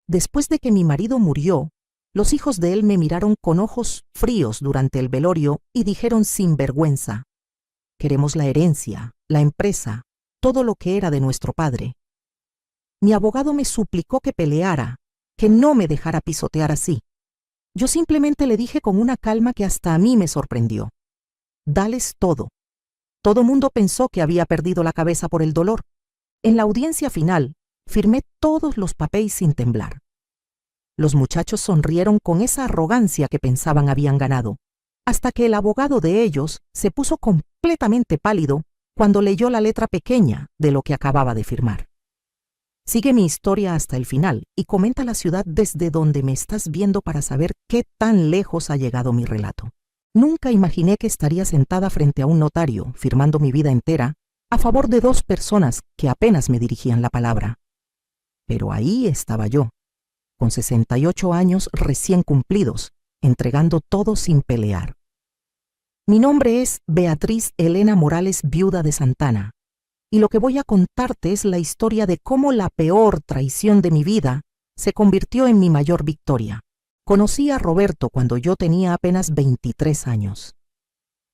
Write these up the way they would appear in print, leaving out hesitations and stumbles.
Después de que mi marido murió, los hijos de él me miraron con ojos fríos durante el velorio y dijeron sin vergüenza: queremos la herencia, la empresa, todo lo que era de nuestro padre. Mi abogado me suplicó que peleara, que no me dejara pisotear así. Yo simplemente le dije con una calma que hasta a mí me sorprendió: dales todo. Todo mundo pensó que había perdido la cabeza por el dolor. En la audiencia final, firmé todos los papeles sin temblar. Los muchachos sonrieron con esa arrogancia que pensaban habían ganado, hasta que el abogado de ellos se puso completamente pálido cuando leyó la letra pequeña de lo que acababa de firmar. Sigue mi historia hasta el final y comenta la ciudad desde donde me estás viendo para saber qué tan lejos ha llegado mi relato. Nunca imaginé que estaría sentada frente a un notario, firmando mi vida entera, a favor de dos personas que apenas me dirigían la palabra. Pero ahí estaba yo, con 68 años recién cumplidos, entregando todo sin pelear. Mi nombre es Beatriz Elena Morales, viuda de Santana, y lo que voy a contarte es la historia de cómo la peor traición de mi vida se convirtió en mi mayor victoria. Conocí a Roberto cuando yo tenía apenas 23 años.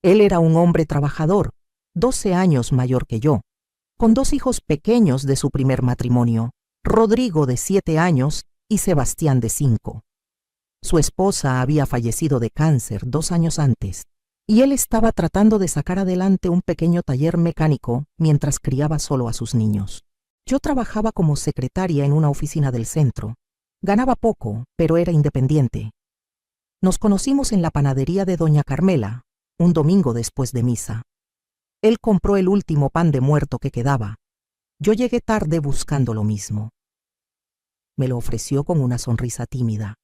Él era un hombre trabajador, 12 años mayor que yo, con dos hijos pequeños de su primer matrimonio, Rodrigo de 7 años y Sebastián de 5. Su esposa había fallecido de cáncer 2 años antes, y él estaba tratando de sacar adelante un pequeño taller mecánico mientras criaba solo a sus niños. Yo trabajaba como secretaria en una oficina del centro. Ganaba poco, pero era independiente. Nos conocimos en la panadería de Doña Carmela, un domingo después de misa. Él compró el último pan de muerto que quedaba. Yo llegué tarde buscando lo mismo. Me lo ofreció con una sonrisa tímida.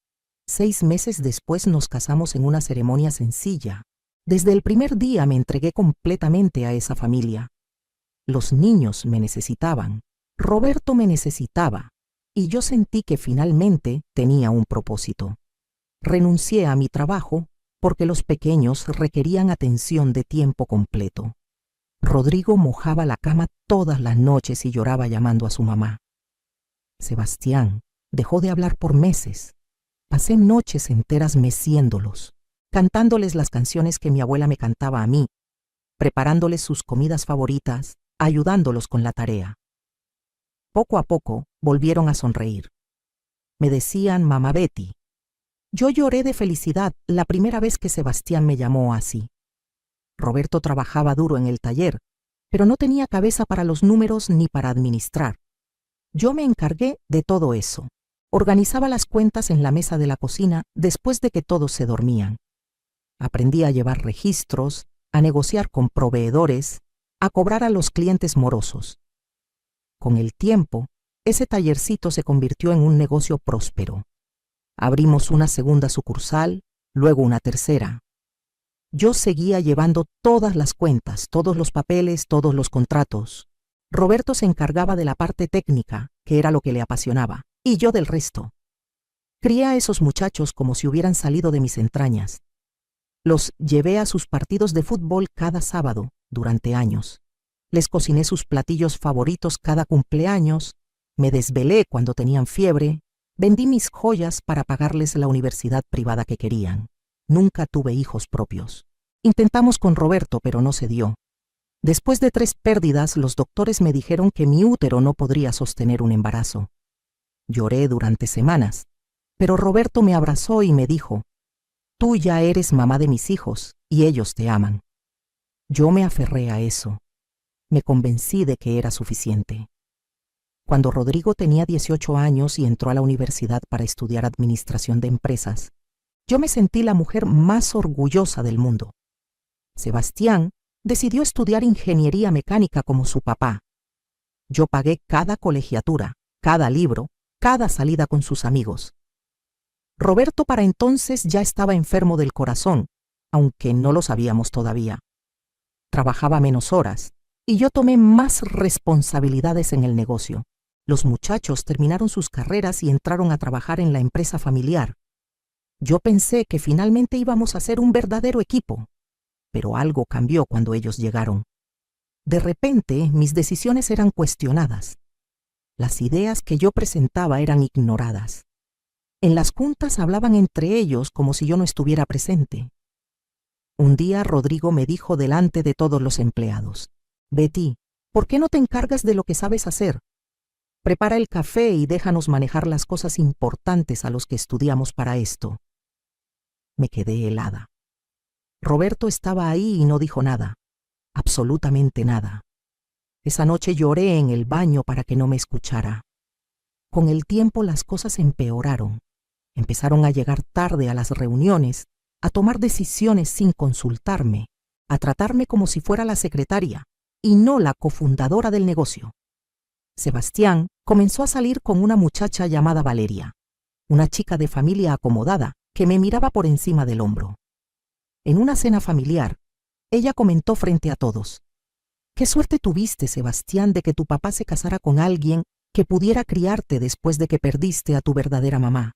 6 meses después nos casamos en una ceremonia sencilla. Desde el primer día me entregué completamente a esa familia. Los niños me necesitaban, Roberto me necesitaba, y yo sentí que finalmente tenía un propósito. Renuncié a mi trabajo porque los pequeños requerían atención de tiempo completo. Rodrigo mojaba la cama todas las noches y lloraba llamando a su mamá. Sebastián dejó de hablar por meses. Pasé noches enteras meciéndolos, cantándoles las canciones que mi abuela me cantaba a mí, preparándoles sus comidas favoritas, ayudándolos con la tarea. Poco a poco volvieron a sonreír. Me decían Mamá Betty. Yo lloré de felicidad la primera vez que Sebastián me llamó así. Roberto trabajaba duro en el taller, pero no tenía cabeza para los números ni para administrar. Yo me encargué de todo eso. Organizaba las cuentas en la mesa de la cocina después de que todos se dormían. Aprendí a llevar registros, a negociar con proveedores, a cobrar a los clientes morosos. Con el tiempo, ese tallercito se convirtió en un negocio próspero. Abrimos una segunda sucursal, luego una tercera. Yo seguía llevando todas las cuentas, todos los papeles, todos los contratos. Roberto se encargaba de la parte técnica, que era lo que le apasionaba, y yo del resto. Crié a esos muchachos como si hubieran salido de mis entrañas. Los llevé a sus partidos de fútbol cada sábado, durante años. Les cociné sus platillos favoritos cada cumpleaños, me desvelé cuando tenían fiebre, vendí mis joyas para pagarles la universidad privada que querían. Nunca tuve hijos propios. Intentamos con Roberto, pero no se dio. Después de 3 pérdidas, los doctores me dijeron que mi útero no podría sostener un embarazo. Lloré durante semanas, pero Roberto me abrazó y me dijo: tú ya eres mamá de mis hijos y ellos te aman. Yo me aferré a eso. Me convencí de que era suficiente. Cuando Rodrigo tenía 18 años y entró a la universidad para estudiar administración de empresas, yo me sentí la mujer más orgullosa del mundo. Sebastián decidió estudiar ingeniería mecánica como su papá. Yo pagué cada colegiatura, cada libro, cada salida con sus amigos. Roberto para entonces ya estaba enfermo del corazón, aunque no lo sabíamos todavía. Trabajaba menos horas, y yo tomé más responsabilidades en el negocio. Los muchachos terminaron sus carreras y entraron a trabajar en la empresa familiar. Yo pensé que finalmente íbamos a ser un verdadero equipo, pero algo cambió cuando ellos llegaron. De repente, mis decisiones eran cuestionadas. Las ideas que yo presentaba eran ignoradas. En las juntas hablaban entre ellos como si yo no estuviera presente. Un día Rodrigo me dijo delante de todos los empleados: Betty, ¿por qué no te encargas de lo que sabes hacer? Prepara el café y déjanos manejar las cosas importantes a los que estudiamos para esto. Me quedé helada. Roberto estaba ahí y no dijo nada, absolutamente nada. Esa noche lloré en el baño para que no me escuchara. Con el tiempo las cosas empeoraron. Empezaron a llegar tarde a las reuniones, a tomar decisiones sin consultarme, a tratarme como si fuera la secretaria y no la cofundadora del negocio. Sebastián comenzó a salir con una muchacha llamada Valeria, una chica de familia acomodada que me miraba por encima del hombro. En una cena familiar, ella comentó frente a todos: «Qué suerte tuviste, Sebastián, de que tu papá se casara con alguien que pudiera criarte después de que perdiste a tu verdadera mamá».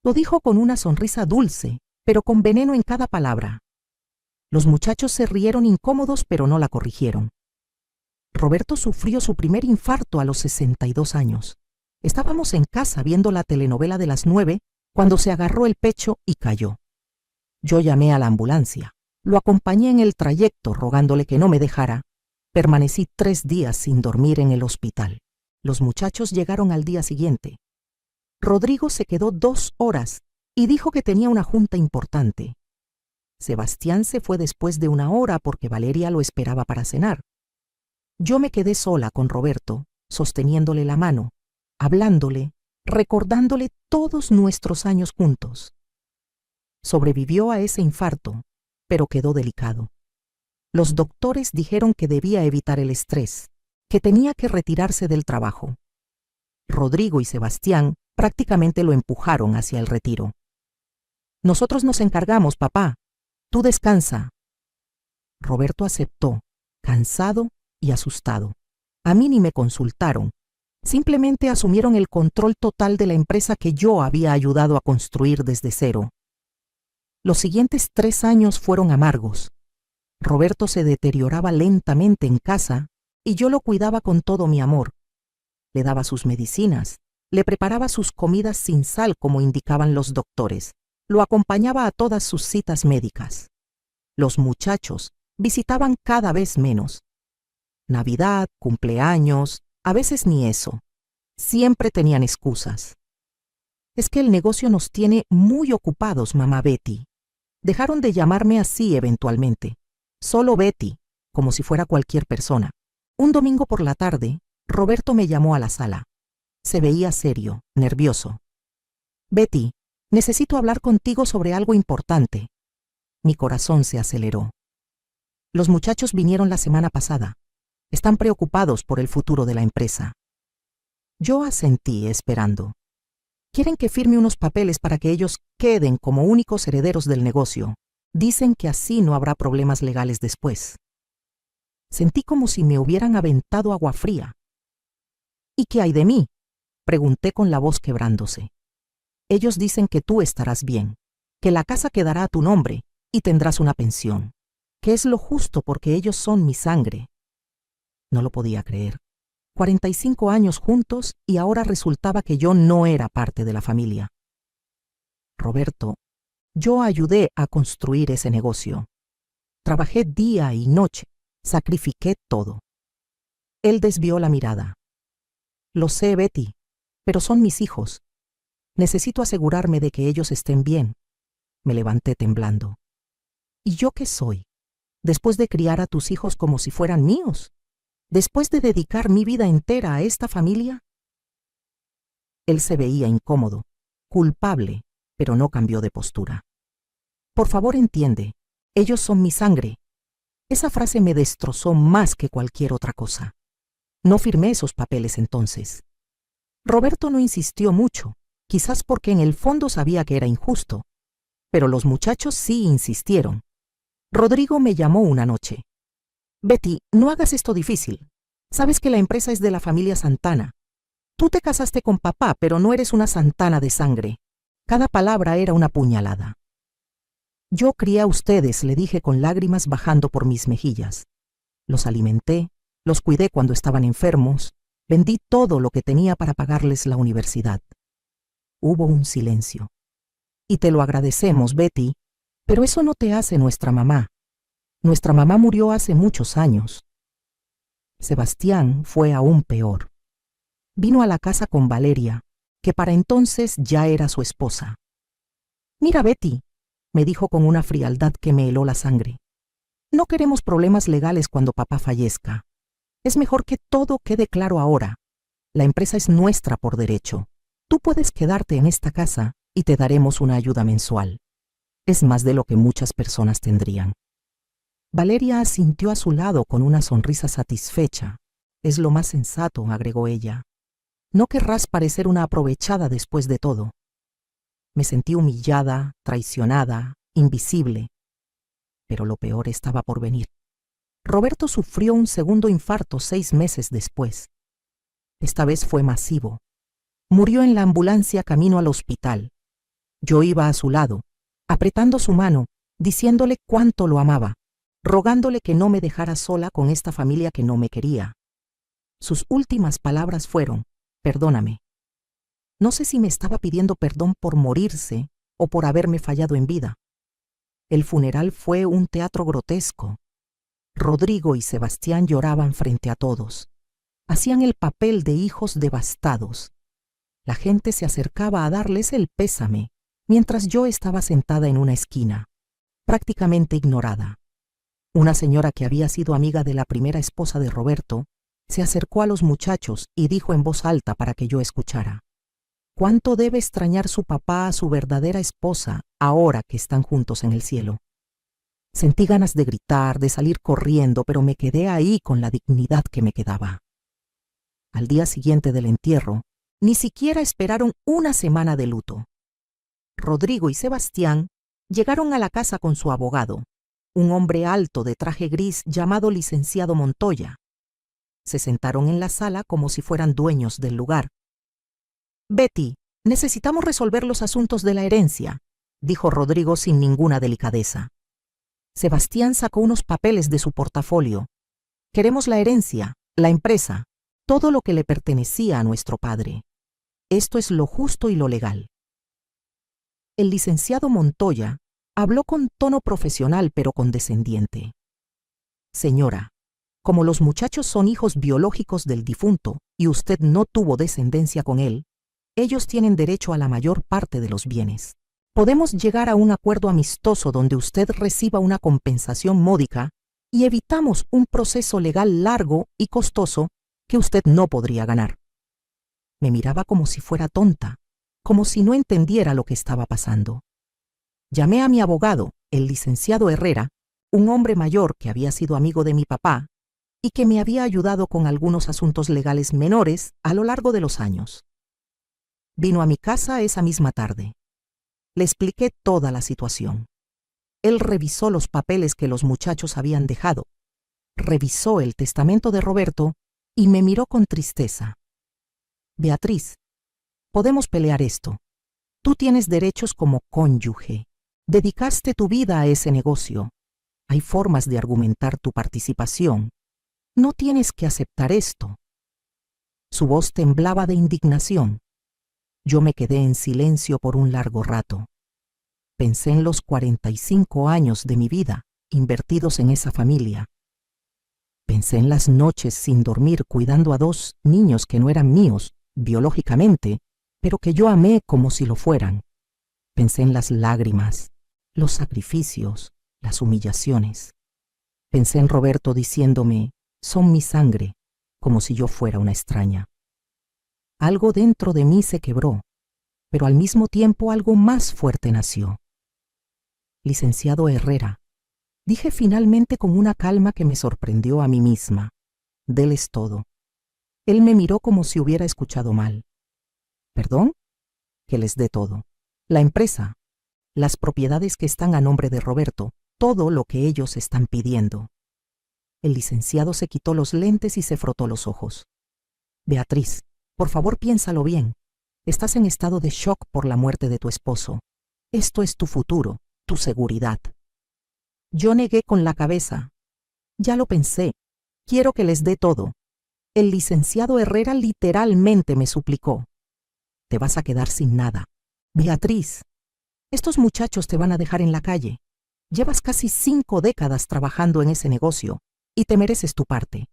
Lo dijo con una sonrisa dulce, pero con veneno en cada palabra. Los muchachos se rieron incómodos, pero no la corrigieron. Roberto sufrió su primer infarto a los 62 años. Estábamos en casa viendo la telenovela de las 9 cuando se agarró el pecho y cayó. Yo llamé a la ambulancia. Lo acompañé en el trayecto rogándole que no me dejara. Permanecí 3 días sin dormir en el hospital. Los muchachos llegaron al día siguiente. Rodrigo se quedó 2 horas y dijo que tenía una junta importante. Sebastián se fue después de 1 hora porque Valeria lo esperaba para cenar. Yo me quedé sola con Roberto, sosteniéndole la mano, hablándole, recordándole todos nuestros años juntos. Sobrevivió a ese infarto, pero quedó delicado. Los doctores dijeron que debía evitar el estrés, que tenía que retirarse del trabajo. Rodrigo y Sebastián prácticamente lo empujaron hacia el retiro. «Nosotros nos encargamos, papá. Tú descansa». Roberto aceptó, cansado y asustado. A mí ni me consultaron. Simplemente asumieron el control total de la empresa que yo había ayudado a construir desde cero. Los siguientes 3 años fueron amargos. Roberto se deterioraba lentamente en casa y yo lo cuidaba con todo mi amor. Le daba sus medicinas, le preparaba sus comidas sin sal como indicaban los doctores, lo acompañaba a todas sus citas médicas. Los muchachos visitaban cada vez menos. Navidad, cumpleaños, a veces ni eso. Siempre tenían excusas. «Es que el negocio nos tiene muy ocupados, mamá Betty». Dejaron de llamarme así eventualmente. Solo Betty, como si fuera cualquier persona. Un domingo por la tarde, Roberto me llamó a la sala. Se veía serio, nervioso. «Betty, necesito hablar contigo sobre algo importante». Mi corazón se aceleró. «Los muchachos vinieron la semana pasada. Están preocupados por el futuro de la empresa». Yo asentí esperando. «Quieren que firme unos papeles para que ellos queden como únicos herederos del negocio. Dicen que así no habrá problemas legales después». Sentí como si me hubieran aventado agua fría. «¿Y qué hay de mí?», pregunté con la voz quebrándose. «Ellos dicen que tú estarás bien, que la casa quedará a tu nombre y tendrás una pensión, que es lo justo porque ellos son mi sangre». No lo podía creer. 45 años juntos y ahora resultaba que yo no era parte de la familia. «Roberto, yo ayudé a construir ese negocio. Trabajé día y noche, sacrifiqué todo». Él desvió la mirada. «Lo sé, Betty, pero son mis hijos. Necesito asegurarme de que ellos estén bien». Me levanté temblando. «¿Y yo qué soy? Después de criar a tus hijos como si fueran míos. Después de dedicar mi vida entera a esta familia». Él se veía incómodo, culpable, pero no cambió de postura. «Por favor, entiende, ellos son mi sangre». Esa frase me destrozó más que cualquier otra cosa. No firmé esos papeles entonces. Roberto no insistió mucho, quizás porque en el fondo sabía que era injusto, pero los muchachos sí insistieron. Rodrigo me llamó una noche. «Betty, no hagas esto difícil. Sabes que la empresa es de la familia Santana. Tú te casaste con papá, pero no eres una Santana de sangre». Cada palabra era una puñalada. «Yo crié a ustedes», le dije con lágrimas bajando por mis mejillas. «Los alimenté, los cuidé cuando estaban enfermos, vendí todo lo que tenía para pagarles la universidad. Hubo un silencio. Y te lo agradecemos, Betty, pero eso no te hace nuestra mamá. Nuestra mamá murió hace muchos años. Sebastián fue aún peor. Vino a la casa con Valeria, que para entonces ya era su esposa. Mira, Betty, me dijo con una frialdad que me heló la sangre. No queremos problemas legales cuando papá fallezca. Es mejor que todo quede claro ahora. La empresa es nuestra por derecho. Tú puedes quedarte en esta casa y te daremos una ayuda mensual. Es más de lo que muchas personas tendrían. Valeria asintió a su lado con una sonrisa satisfecha. Es lo más sensato, agregó ella. No querrás parecer una aprovechada después de todo. Me sentí humillada, traicionada, invisible. Pero lo peor estaba por venir. Roberto sufrió un segundo infarto 6 meses después. Esta vez fue masivo. Murió en la ambulancia camino al hospital. Yo iba a su lado, apretando su mano, diciéndole cuánto lo amaba, rogándole que no me dejara sola con esta familia que no me quería. Sus últimas palabras fueron: perdóname. No sé si me estaba pidiendo perdón por morirse o por haberme fallado en vida. El funeral fue un teatro grotesco. Rodrigo y Sebastián lloraban frente a todos. Hacían el papel de hijos devastados. La gente se acercaba a darles el pésame, mientras yo estaba sentada en una esquina, prácticamente ignorada. Una señora que había sido amiga de la primera esposa de Roberto se acercó a los muchachos y dijo en voz alta para que yo escuchara: ¿cuánto debe extrañar su papá a su verdadera esposa ahora que están juntos en el cielo? Sentí ganas de gritar, de salir corriendo, pero me quedé ahí con la dignidad que me quedaba. Al día siguiente del entierro, ni siquiera esperaron una semana de luto. Rodrigo y Sebastián llegaron a la casa con su abogado, un hombre alto de traje gris llamado licenciado Montoya. Se sentaron en la sala como si fueran dueños del lugar. Betty, necesitamos resolver los asuntos de la herencia, dijo Rodrigo sin ninguna delicadeza. Sebastián sacó unos papeles de su portafolio. Queremos la herencia, la empresa, todo lo que le pertenecía a nuestro padre. Esto es lo justo y lo legal. El licenciado Montoya habló con tono profesional pero condescendiente. Señora, como los muchachos son hijos biológicos del difunto y usted no tuvo descendencia con él, ellos tienen derecho a la mayor parte de los bienes. Podemos llegar a un acuerdo amistoso donde usted reciba una compensación módica y evitamos un proceso legal largo y costoso que usted no podría ganar. Me miraba como si fuera tonta, como si no entendiera lo que estaba pasando. Llamé a mi abogado, el licenciado Herrera, un hombre mayor que había sido amigo de mi papá y que me había ayudado con algunos asuntos legales menores a lo largo de los años. Vino a mi casa esa misma tarde. Le expliqué toda la situación. Él revisó los papeles que los muchachos habían dejado, revisó el testamento de Roberto y me miró con tristeza. Beatriz, podemos pelear esto. Tú tienes derechos como cónyuge. Dedicaste tu vida a ese negocio. Hay formas de argumentar tu participación. No tienes que aceptar esto. Su voz temblaba de indignación. Yo me quedé en silencio por un largo rato. Pensé en los 45 años de mi vida invertidos en esa familia. Pensé en las noches sin dormir cuidando a 2 niños que no eran míos biológicamente, pero que yo amé como si lo fueran. Pensé en las lágrimas, los sacrificios, las humillaciones. Pensé en Roberto diciéndome: son mi sangre, como si yo fuera una extraña. Algo dentro de mí se quebró, pero al mismo tiempo algo más fuerte nació. Licenciado Herrera, dije finalmente con una calma que me sorprendió a mí misma: déles todo. Él me miró como si hubiera escuchado mal. ¿Perdón? Que les dé todo. La empresa, las propiedades que están a nombre de Roberto, todo lo que ellos están pidiendo. El licenciado se quitó los lentes y se frotó los ojos. Beatriz, por favor piénsalo bien. Estás en estado de shock por la muerte de tu esposo. Esto es tu futuro, tu seguridad. Yo negué con la cabeza. Ya lo pensé. Quiero que les dé todo. El licenciado Herrera literalmente me suplicó: te vas a quedar sin nada. Beatriz, estos muchachos te van a dejar en la calle. Llevas casi 5 décadas trabajando en ese negocio y te mereces tu parte.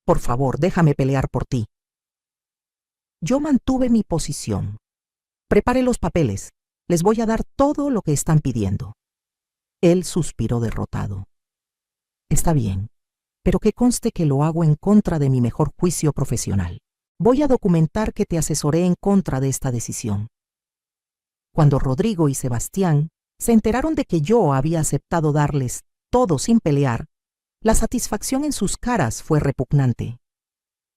Por favor, déjame pelear por ti. Yo mantuve mi posición. Prepare los papeles. Les voy a dar todo lo que están pidiendo. Él suspiró derrotado. Está bien, pero que conste que lo hago en contra de mi mejor juicio profesional. Voy a documentar que te asesoré en contra de esta decisión. Cuando Rodrigo y Sebastián se enteraron de que yo había aceptado darles todo sin pelear, la satisfacción en sus caras fue repugnante.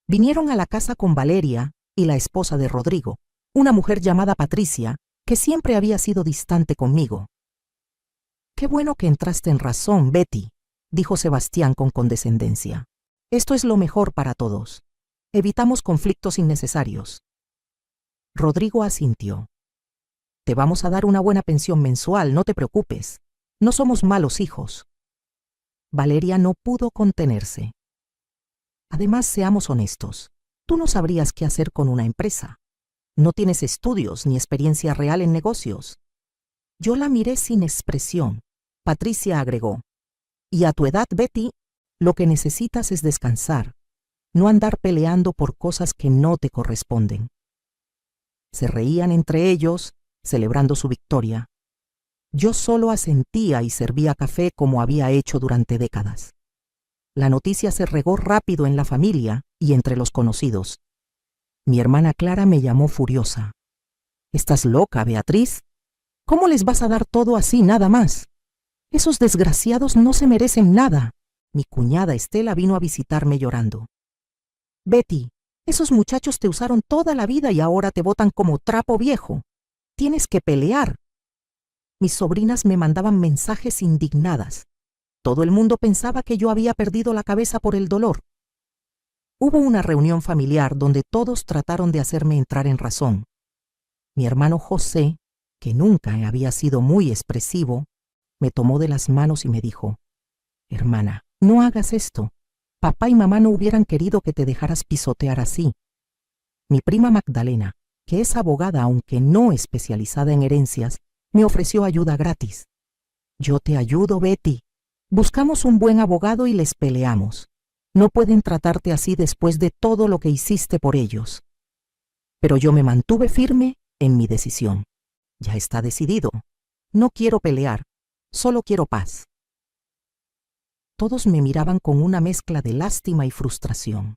Vinieron a la casa con Valeria y la esposa de Rodrigo, una mujer llamada Patricia, que siempre había sido distante conmigo. «Qué bueno que entraste en razón, Betty», dijo Sebastián con condescendencia. «Esto es lo mejor para todos. Evitamos conflictos innecesarios». Rodrigo asintió. «Te vamos a dar una buena pensión mensual, no te preocupes. No somos malos hijos». Valeria no pudo contenerse. «Además, seamos honestos. Tú no sabrías qué hacer con una empresa. No tienes estudios ni experiencia real en negocios». Yo la miré sin expresión. Patricia agregó: «Y a tu edad, Betty, lo que necesitas es descansar, no andar peleando por cosas que no te corresponden». Se reían entre ellos, celebrando su victoria. Yo solo asentía y servía café como había hecho durante décadas. La noticia se regó rápido en la familia y entre los conocidos. Mi hermana Clara me llamó furiosa. «¿Estás loca, Beatriz? ¿Cómo les vas a dar todo así nada más? Esos desgraciados no se merecen nada». Mi cuñada Estela vino a visitarme llorando. «Betty, esos muchachos te usaron toda la vida y ahora te botan como trapo viejo. Tienes que pelear». Mis sobrinas me mandaban mensajes indignadas. Todo el mundo pensaba que yo había perdido la cabeza por el dolor. Hubo una reunión familiar donde todos trataron de hacerme entrar en razón. Mi hermano José, que nunca había sido muy expresivo, me tomó de las manos y me dijo: «Hermana, no hagas esto. Papá y mamá no hubieran querido que te dejaras pisotear así». Mi prima Magdalena, que es abogada aunque no especializada en herencias, me ofreció ayuda gratis. «Yo te ayudo, Betty. Buscamos un buen abogado y les peleamos. No pueden tratarte así después de todo lo que hiciste por ellos». Pero yo me mantuve firme en mi decisión. Ya está decidido. No quiero pelear, solo quiero paz. Todos me miraban con una mezcla de lástima y frustración.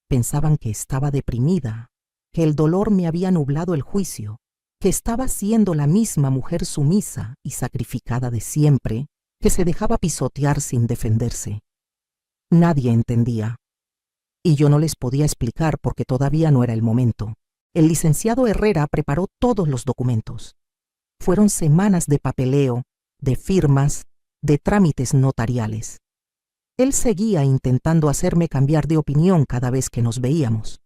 Pensaban que estaba deprimida, que el dolor me había nublado el juicio, que estaba siendo la misma mujer sumisa y sacrificada de siempre, que se dejaba pisotear sin defenderse. Nadie entendía. Y yo no les podía explicar porque todavía no era el momento. El licenciado Herrera preparó todos los documentos. Fueron semanas de papeleo, de firmas, de trámites notariales. Él seguía intentando hacerme cambiar de opinión cada vez que nos veíamos.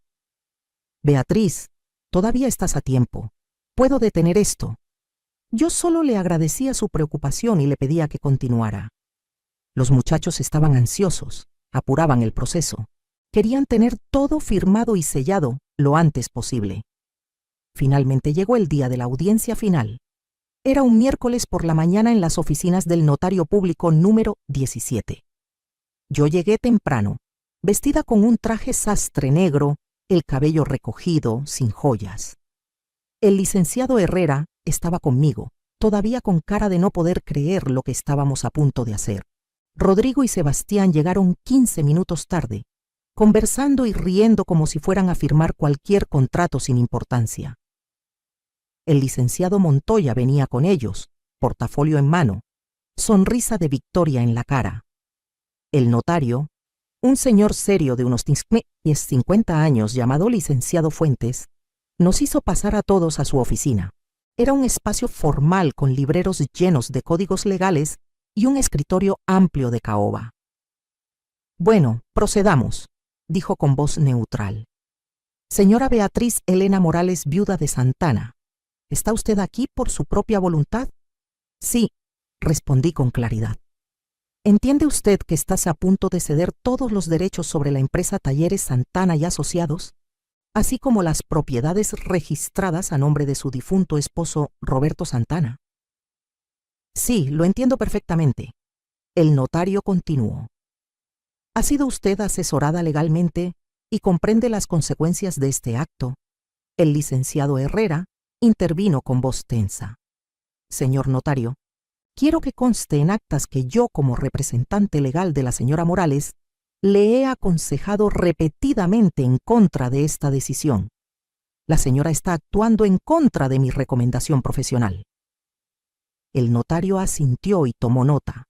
«Beatriz, todavía estás a tiempo. Puedo detener esto». Yo solo le agradecía su preocupación y le pedía que continuara. Los muchachos estaban ansiosos, apuraban el proceso. Querían tener todo firmado y sellado lo antes posible. Finalmente llegó el día de la audiencia final. Era un miércoles por la mañana en las oficinas del notario público número 17. Yo llegué temprano, vestida con un traje sastre negro, el cabello recogido, sin joyas. El licenciado Herrera estaba conmigo, todavía con cara de no poder creer lo que estábamos a punto de hacer. Rodrigo y Sebastián llegaron 15 minutos tarde, conversando y riendo como si fueran a firmar cualquier contrato sin importancia. El licenciado Montoya venía con ellos, portafolio en mano, sonrisa de victoria en la cara. El notario, un señor serio de unos 50 años llamado licenciado Fuentes, nos hizo pasar a todos a su oficina. Era un espacio formal con libreros llenos de códigos legales y un escritorio amplio de caoba. «Bueno, procedamos», dijo con voz neutral. «Señora Beatriz Elena Morales, viuda de Santana, ¿está usted aquí por su propia voluntad?» «Sí», respondí con claridad. «¿Entiende usted que estás a punto de ceder todos los derechos sobre la empresa Talleres Santana y Asociados?» así como las propiedades registradas a nombre de su difunto esposo Roberto Santana. Sí, lo entiendo perfectamente. El notario continuó. Ha sido usted asesorada legalmente y comprende las consecuencias de este acto. El licenciado Herrera intervino con voz tensa. Señor notario, quiero que conste en actas que yo, como representante legal de la señora Morales, le he aconsejado repetidamente en contra de esta decisión. La señora está actuando en contra de mi recomendación profesional. El notario asintió y tomó nota.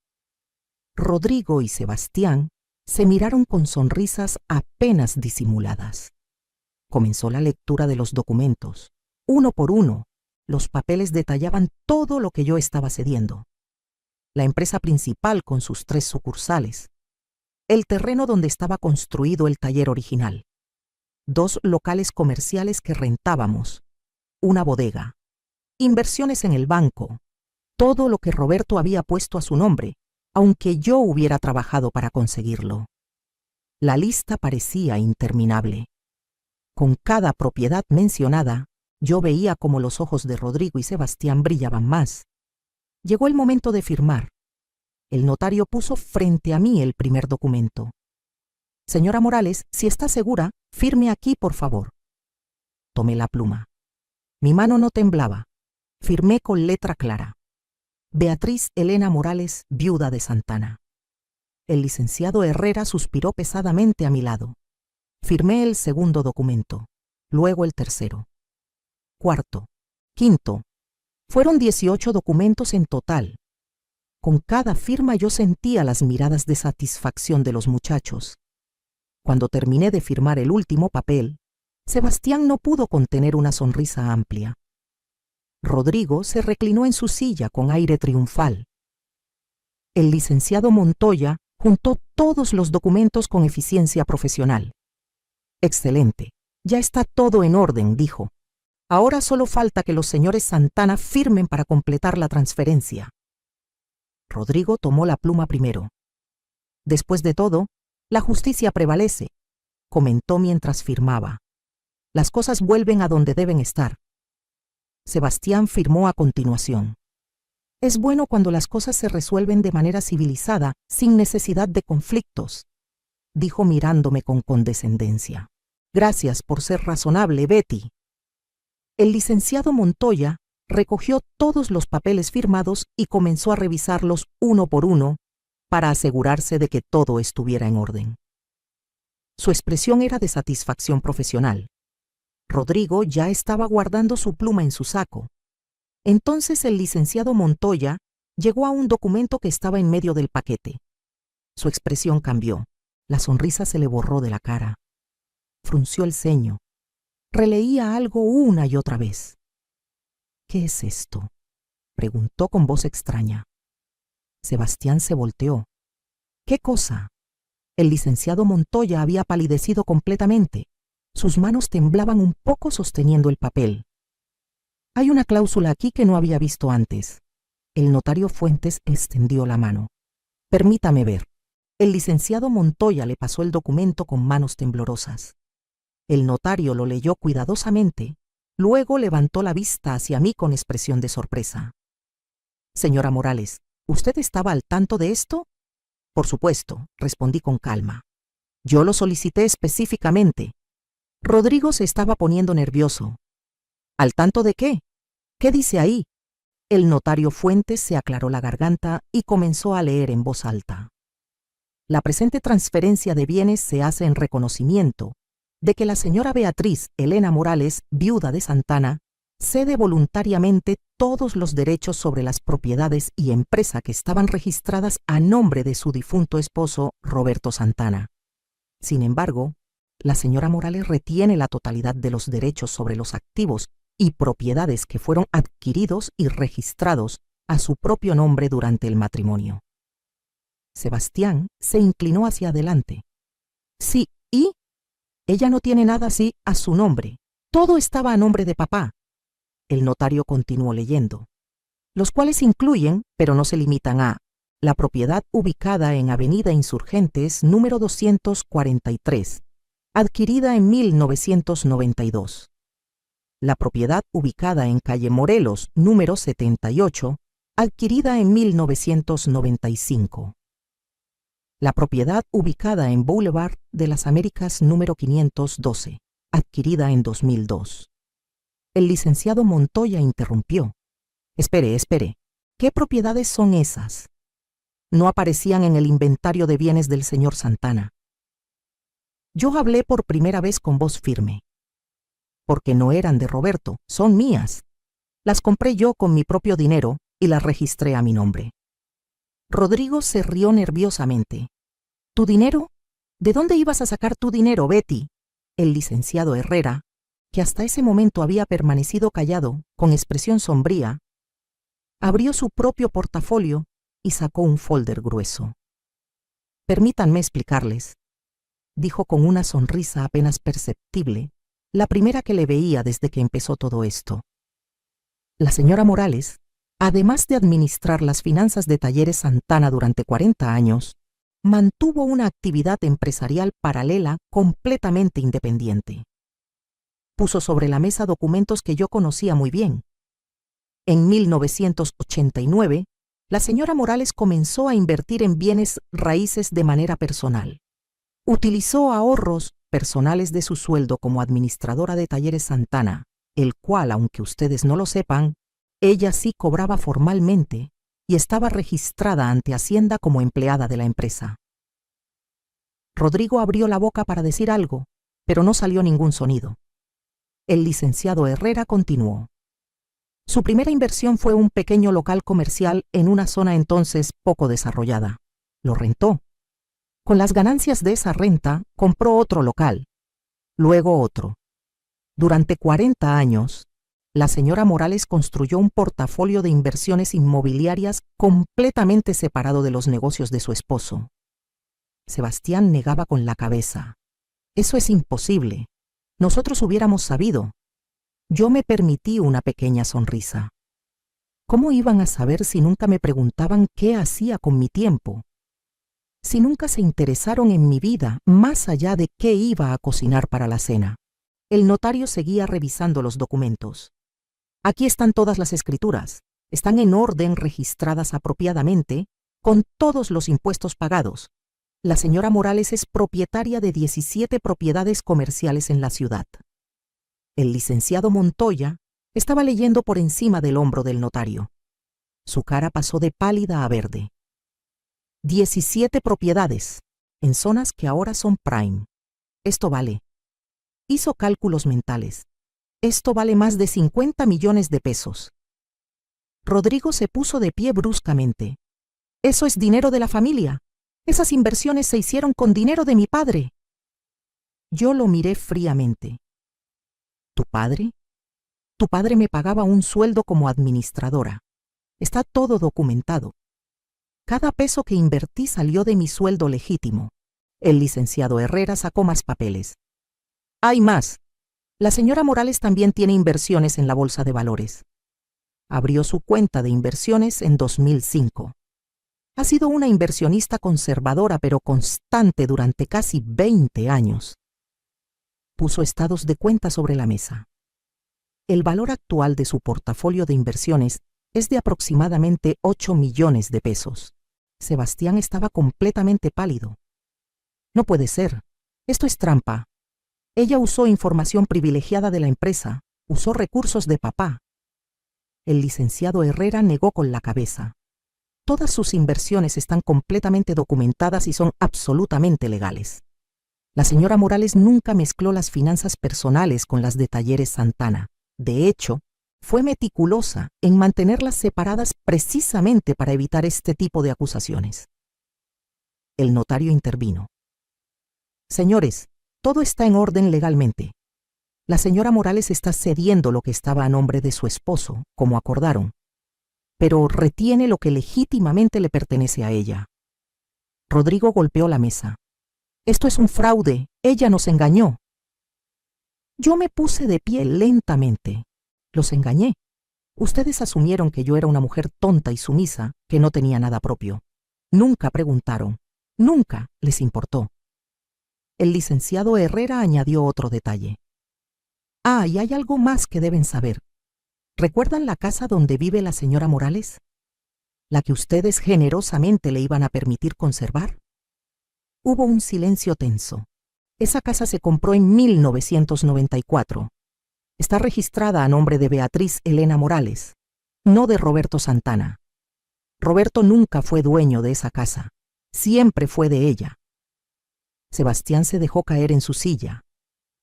Rodrigo y Sebastián se miraron con sonrisas apenas disimuladas. Comenzó la lectura de los documentos. Uno por uno, los papeles detallaban todo lo que yo estaba cediendo. La empresa principal con sus 3 sucursales, el terreno donde estaba construido el taller original, 2 locales comerciales que rentábamos, una bodega, inversiones en el banco, todo lo que Roberto había puesto a su nombre, aunque yo hubiera trabajado para conseguirlo. La lista parecía interminable. Con cada propiedad mencionada, yo veía como los ojos de Rodrigo y Sebastián brillaban más. Llegó el momento de firmar. El notario puso frente a mí el primer documento. Señora Morales, si está segura, firme aquí, por favor. Tomé la pluma. Mi mano no temblaba. Firmé con letra clara. Beatriz Elena Morales, viuda de Santana. El licenciado Herrera suspiró pesadamente a mi lado. Firmé el segundo documento, luego el tercero, cuarto, quinto. Fueron 18 documentos en total. Con cada firma yo sentía las miradas de satisfacción de los muchachos. Cuando terminé de firmar el último papel, Sebastián no pudo contener una sonrisa amplia. Rodrigo se reclinó en su silla con aire triunfal. El licenciado Montoya juntó todos los documentos con eficiencia profesional. Excelente, ya está todo en orden, dijo. Ahora solo falta que los señores Santana firmen para completar la transferencia. Rodrigo tomó la pluma primero. Después de todo, la justicia prevalece, comentó mientras firmaba. Las cosas vuelven a donde deben estar. Sebastián firmó a continuación. Es bueno cuando las cosas se resuelven de manera civilizada, sin necesidad de conflictos, dijo mirándome con condescendencia. Gracias por ser razonable, Betty. El licenciado Montoya recogió todos los papeles firmados y comenzó a revisarlos uno por uno para asegurarse de que todo estuviera en orden. Su expresión era de satisfacción profesional. Rodrigo ya estaba guardando su pluma en su saco. Entonces el licenciado Montoya llegó a un documento que estaba en medio del paquete. Su expresión cambió. La sonrisa se le borró de la cara. Frunció el ceño. Releía algo una y otra vez. ¿Qué es esto?, preguntó con voz extraña. Sebastián se volteó. ¿Qué cosa? El licenciado Montoya había palidecido completamente. Sus manos temblaban un poco sosteniendo el papel. Hay una cláusula aquí que no había visto antes. El notario Fuentes extendió la mano. Permítame ver. El licenciado Montoya le pasó el documento con manos temblorosas. El notario lo leyó cuidadosamente, luego levantó la vista hacia mí con expresión de sorpresa. Señora Morales, ¿usted estaba al tanto de esto? Por supuesto, respondí con calma. Yo lo solicité específicamente. Rodrigo se estaba poniendo nervioso. ¿Al tanto de qué? ¿Qué dice ahí? El notario Fuentes se aclaró la garganta y comenzó a leer en voz alta. La presente transferencia de bienes se hace en reconocimiento de que la señora Beatriz Elena Morales, viuda de Santana, cede voluntariamente todos los derechos sobre las propiedades y empresa que estaban registradas a nombre de su difunto esposo Roberto Santana. Sin embargo, la señora Morales retiene la totalidad de los derechos sobre los activos y propiedades que fueron adquiridos y registrados a su propio nombre durante el matrimonio. Sebastián se inclinó hacia adelante. Sí, ¿y? Ella no tiene nada así a su nombre. Todo estaba a nombre de papá. El notario continuó leyendo. Los cuales incluyen, pero no se limitan a, la propiedad ubicada en Avenida Insurgentes, número 243, adquirida en 1992. La propiedad ubicada en calle Morelos, número 78, adquirida en 1995. La propiedad ubicada en Boulevard de las Américas, número 512, adquirida en 2002. El licenciado Montoya interrumpió. Espere. ¿Qué propiedades son esas? No aparecían en el inventario de bienes del señor Santana. Yo hablé por primera vez con voz firme. Porque no eran de Roberto, son mías. Las compré yo con mi propio dinero y las registré a mi nombre. Rodrigo se rió nerviosamente. ¿Tu dinero? ¿De dónde ibas a sacar tu dinero, Betty? El licenciado Herrera, que hasta ese momento había permanecido callado, con expresión sombría, abrió su propio portafolio y sacó un folder grueso. Permítanme explicarles, dijo con una sonrisa apenas perceptible, la primera que le veía desde que empezó todo esto. La señora Morales, además de administrar las finanzas de Talleres Santana durante 40 años, mantuvo una actividad empresarial paralela completamente independiente. Puso sobre la mesa documentos que yo conocía muy bien. En 1989, la señora Morales comenzó a invertir en bienes raíces de manera personal. Utilizó ahorros personales de su sueldo como administradora de Talleres Santana, el cual, aunque ustedes no lo sepan, ella sí cobraba formalmente y estaba registrada ante Hacienda como empleada de la empresa. Rodrigo abrió la boca para decir algo, pero no salió ningún sonido. El licenciado Herrera continuó. Su primera inversión fue un pequeño local comercial en una zona entonces poco desarrollada. Lo rentó. Con las ganancias de esa renta, compró otro local, luego otro. Durante 40 años, la señora Morales construyó un portafolio de inversiones inmobiliarias completamente separado de los negocios de su esposo. Sebastián negaba con la cabeza. Eso es imposible. Nosotros hubiéramos sabido. Yo me permití una pequeña sonrisa. ¿Cómo iban a saber si nunca me preguntaban qué hacía con mi tiempo? Si nunca se interesaron en mi vida más allá de qué iba a cocinar para la cena. El notario seguía revisando los documentos. Aquí están todas las escrituras. Están en orden, registradas apropiadamente, con todos los impuestos pagados. La señora Morales es propietaria de 17 propiedades comerciales en la ciudad. El licenciado Montoya estaba leyendo por encima del hombro del notario. Su cara pasó de pálida a verde. 17 propiedades, en zonas que ahora son prime. Esto vale. Hizo cálculos mentales. Esto vale más de 50 millones de pesos. Rodrigo se puso de pie bruscamente. Eso es dinero de la familia. Esas inversiones se hicieron con dinero de mi padre. Yo lo miré fríamente. ¿Tu padre? Tu padre me pagaba un sueldo como administradora. Está todo documentado. Cada peso que invertí salió de mi sueldo legítimo. El licenciado Herrera sacó más papeles. Hay más. La señora Morales también tiene inversiones en la bolsa de valores. Abrió su cuenta de inversiones en 2005. Ha sido una inversionista conservadora pero constante durante casi 20 años. Puso estados de cuenta sobre la mesa. El valor actual de su portafolio de inversiones es de aproximadamente 8 millones de pesos. Sebastián estaba completamente pálido. No puede ser. Esto es trampa. Ella usó información privilegiada de la empresa, usó recursos de papá. El licenciado Herrera negó con la cabeza. Todas sus inversiones están completamente documentadas y son absolutamente legales. La señora Morales nunca mezcló las finanzas personales con las de Talleres Santana. De hecho, fue meticulosa en mantenerlas separadas precisamente para evitar este tipo de acusaciones. El notario intervino. Señores, todo está en orden legalmente. La señora Morales está cediendo lo que estaba a nombre de su esposo, como acordaron, pero retiene lo que legítimamente le pertenece a ella. Rodrigo golpeó la mesa. Esto es un fraude. Ella nos engañó. Yo me puse de pie lentamente. Los engañé. Ustedes asumieron que yo era una mujer tonta y sumisa, que no tenía nada propio. Nunca preguntaron. Nunca les importó. El licenciado Herrera añadió otro detalle. Ah, y hay algo más que deben saber. ¿Recuerdan la casa donde vive la señora Morales? ¿La que ustedes generosamente le iban a permitir conservar? Hubo un silencio tenso. Esa casa se compró en 1994. Está registrada a nombre de Beatriz Elena Morales, no de Roberto Santana. Roberto nunca fue dueño de esa casa. Siempre fue de ella. Sebastián se dejó caer en su silla.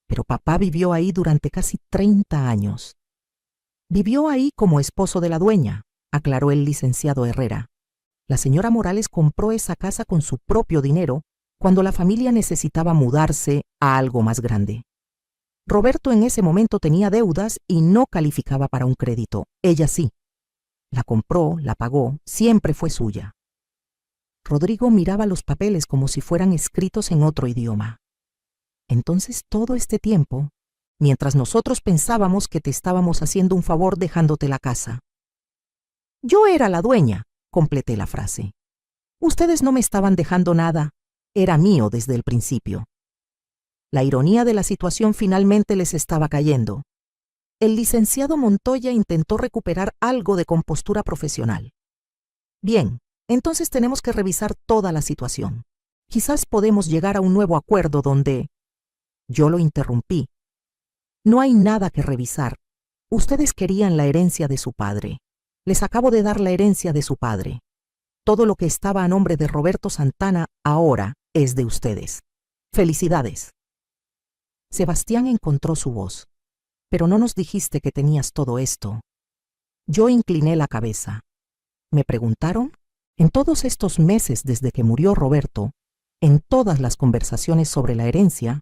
Pero papá vivió ahí durante casi 30 años. Vivió ahí como esposo de la dueña, aclaró el licenciado Herrera. La señora Morales compró esa casa con su propio dinero cuando la familia necesitaba mudarse a algo más grande. Roberto en ese momento tenía deudas y no calificaba para un crédito. Ella sí. La compró, la pagó, siempre fue suya. Rodrigo miraba los papeles como si fueran escritos en otro idioma. Entonces todo este tiempo, mientras nosotros pensábamos que te estábamos haciendo un favor dejándote la casa. Yo era la dueña, completé la frase. Ustedes no me estaban dejando nada, era mío desde el principio. La ironía de la situación finalmente les estaba cayendo. El licenciado Montoya intentó recuperar algo de compostura profesional. Bien, entonces tenemos que revisar toda la situación. Quizás podemos llegar a un nuevo acuerdo donde... Yo lo interrumpí. No hay nada que revisar. Ustedes querían la herencia de su padre. Les acabo de dar la herencia de su padre. Todo lo que estaba a nombre de Roberto Santana ahora es de ustedes. ¡Felicidades! Sebastián encontró su voz. Pero no nos dijiste que tenías todo esto. Yo incliné la cabeza. ¿Me preguntaron? En todos estos meses desde que murió Roberto, en todas las conversaciones sobre la herencia,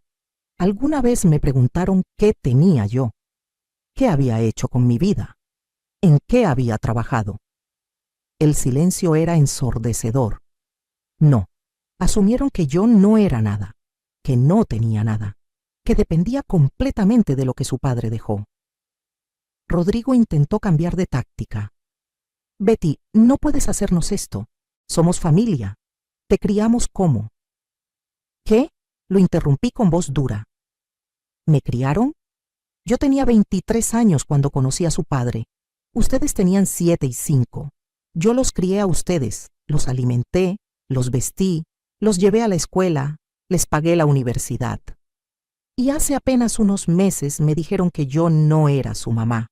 alguna vez me preguntaron qué tenía yo, qué había hecho con mi vida, en qué había trabajado. El silencio era ensordecedor. No, asumieron que yo no era nada, que no tenía nada, que dependía completamente de lo que su padre dejó. Rodrigo intentó cambiar de táctica. Betty, no puedes hacernos esto. Somos familia. Te criamos como. ¿Qué? Lo interrumpí con voz dura. ¿Me criaron? Yo tenía 23 años cuando conocí a su padre. Ustedes tenían 7 y 5. Yo los crié a ustedes, los alimenté, los vestí, los llevé a la escuela, les pagué la universidad. Y hace apenas unos meses me dijeron que yo no era su mamá,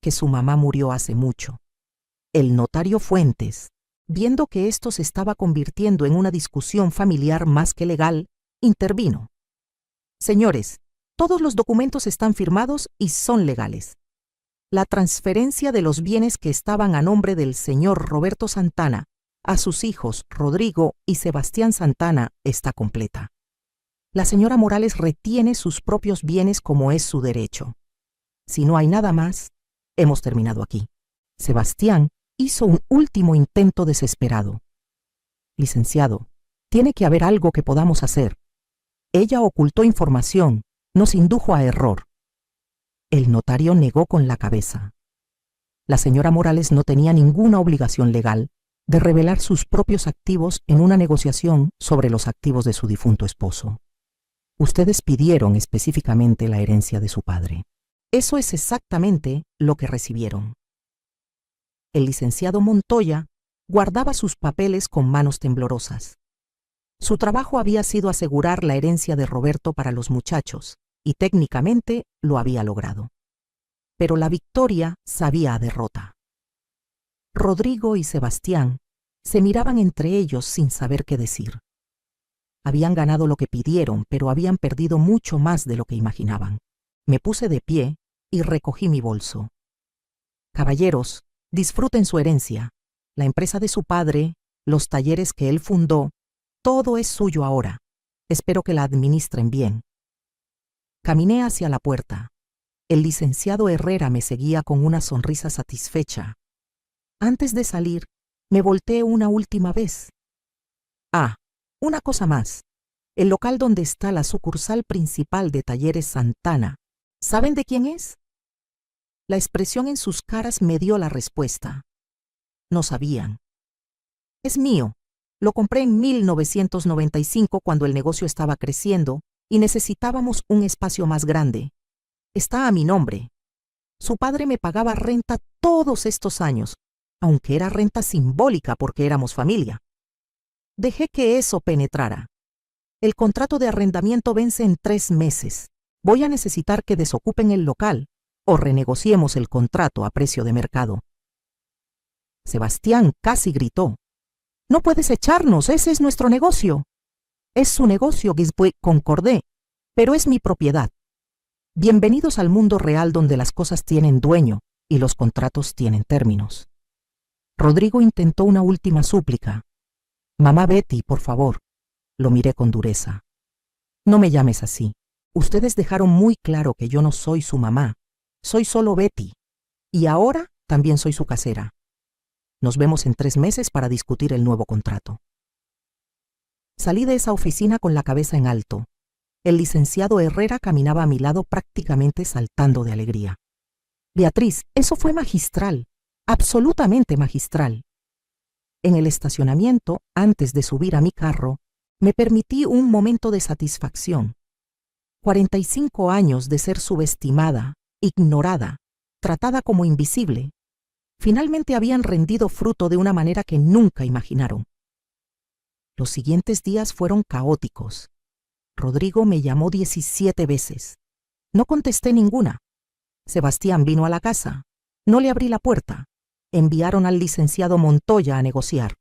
que su mamá murió hace mucho. El notario Fuentes, viendo que esto se estaba convirtiendo en una discusión familiar más que legal, intervino. Señores, todos los documentos están firmados y son legales. La transferencia de los bienes que estaban a nombre del señor Roberto Santana a sus hijos Rodrigo y Sebastián Santana está completa. La señora Morales retiene sus propios bienes como es su derecho. Si no hay nada más, hemos terminado aquí. Sebastián hizo un último intento desesperado. Licenciado, tiene que haber algo que podamos hacer. Ella ocultó información, nos indujo a error. El notario negó con la cabeza. La señora Morales no tenía ninguna obligación legal de revelar sus propios activos en una negociación sobre los activos de su difunto esposo. Ustedes pidieron específicamente la herencia de su padre. Eso es exactamente lo que recibieron. El licenciado Montoya guardaba sus papeles con manos temblorosas. Su trabajo había sido asegurar la herencia de Roberto para los muchachos, y técnicamente lo había logrado. Pero la victoria sabía a derrota. Rodrigo y Sebastián se miraban entre ellos sin saber qué decir. Habían ganado lo que pidieron, pero habían perdido mucho más de lo que imaginaban. Me puse de pie y recogí mi bolso. Caballeros, disfruten su herencia. La empresa de su padre, los talleres que él fundó, todo es suyo ahora. Espero que la administren bien. Caminé hacia la puerta. El licenciado Herrera me seguía con una sonrisa satisfecha. Antes de salir, me volteé una última vez. Ah, una cosa más. El local donde está la sucursal principal de Talleres Santana, ¿saben de quién es? La expresión en sus caras me dio la respuesta. No sabían. Es mío. Lo compré en 1995 cuando el negocio estaba creciendo y necesitábamos un espacio más grande. Está a mi nombre. Su padre me pagaba renta todos estos años, aunque era renta simbólica porque éramos familia. Dejé que eso penetrara. El contrato de arrendamiento vence en 3 meses. Voy a necesitar que desocupen el local o renegociemos el contrato a precio de mercado. Sebastián casi gritó. No puedes echarnos, ese es nuestro negocio. Es su negocio, Gisbue, concordé, pero es mi propiedad. Bienvenidos al mundo real donde las cosas tienen dueño y los contratos tienen términos. Rodrigo intentó una última súplica. Mamá Betty, por favor. Lo miré con dureza. No me llames así. Ustedes dejaron muy claro que yo no soy su mamá. Soy solo Betty. Y ahora también soy su casera. Nos vemos en 3 meses para discutir el nuevo contrato. Salí de esa oficina con la cabeza en alto. El licenciado Herrera caminaba a mi lado prácticamente saltando de alegría. Beatriz, eso fue magistral, absolutamente magistral. En el estacionamiento, antes de subir a mi carro, me permití un momento de satisfacción. 45 años de ser subestimada, ignorada, tratada como invisible, finalmente habían rendido fruto de una manera que nunca imaginaron. Los siguientes días fueron caóticos. Rodrigo me llamó 17 veces. No contesté ninguna. Sebastián vino a la casa. No le abrí la puerta. Enviaron al licenciado Montoya a negociar.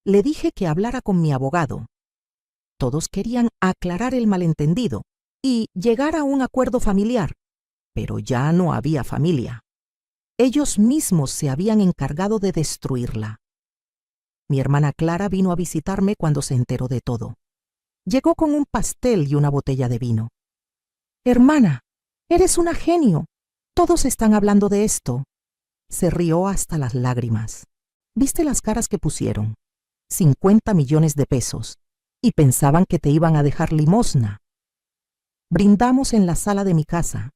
Le dije que hablara con mi abogado. Todos querían aclarar el malentendido y llegar a un acuerdo familiar, pero ya no había familia. Ellos mismos se habían encargado de destruirla. Mi hermana Clara vino a visitarme cuando se enteró de todo. Llegó con un pastel y una botella de vino. Hermana, eres una genio. Todos están hablando de esto. Se rió hasta las lágrimas. ¿Viste las caras que pusieron? 50 millones de pesos. Y pensaban que te iban a dejar limosna. Brindamos en la sala de mi casa,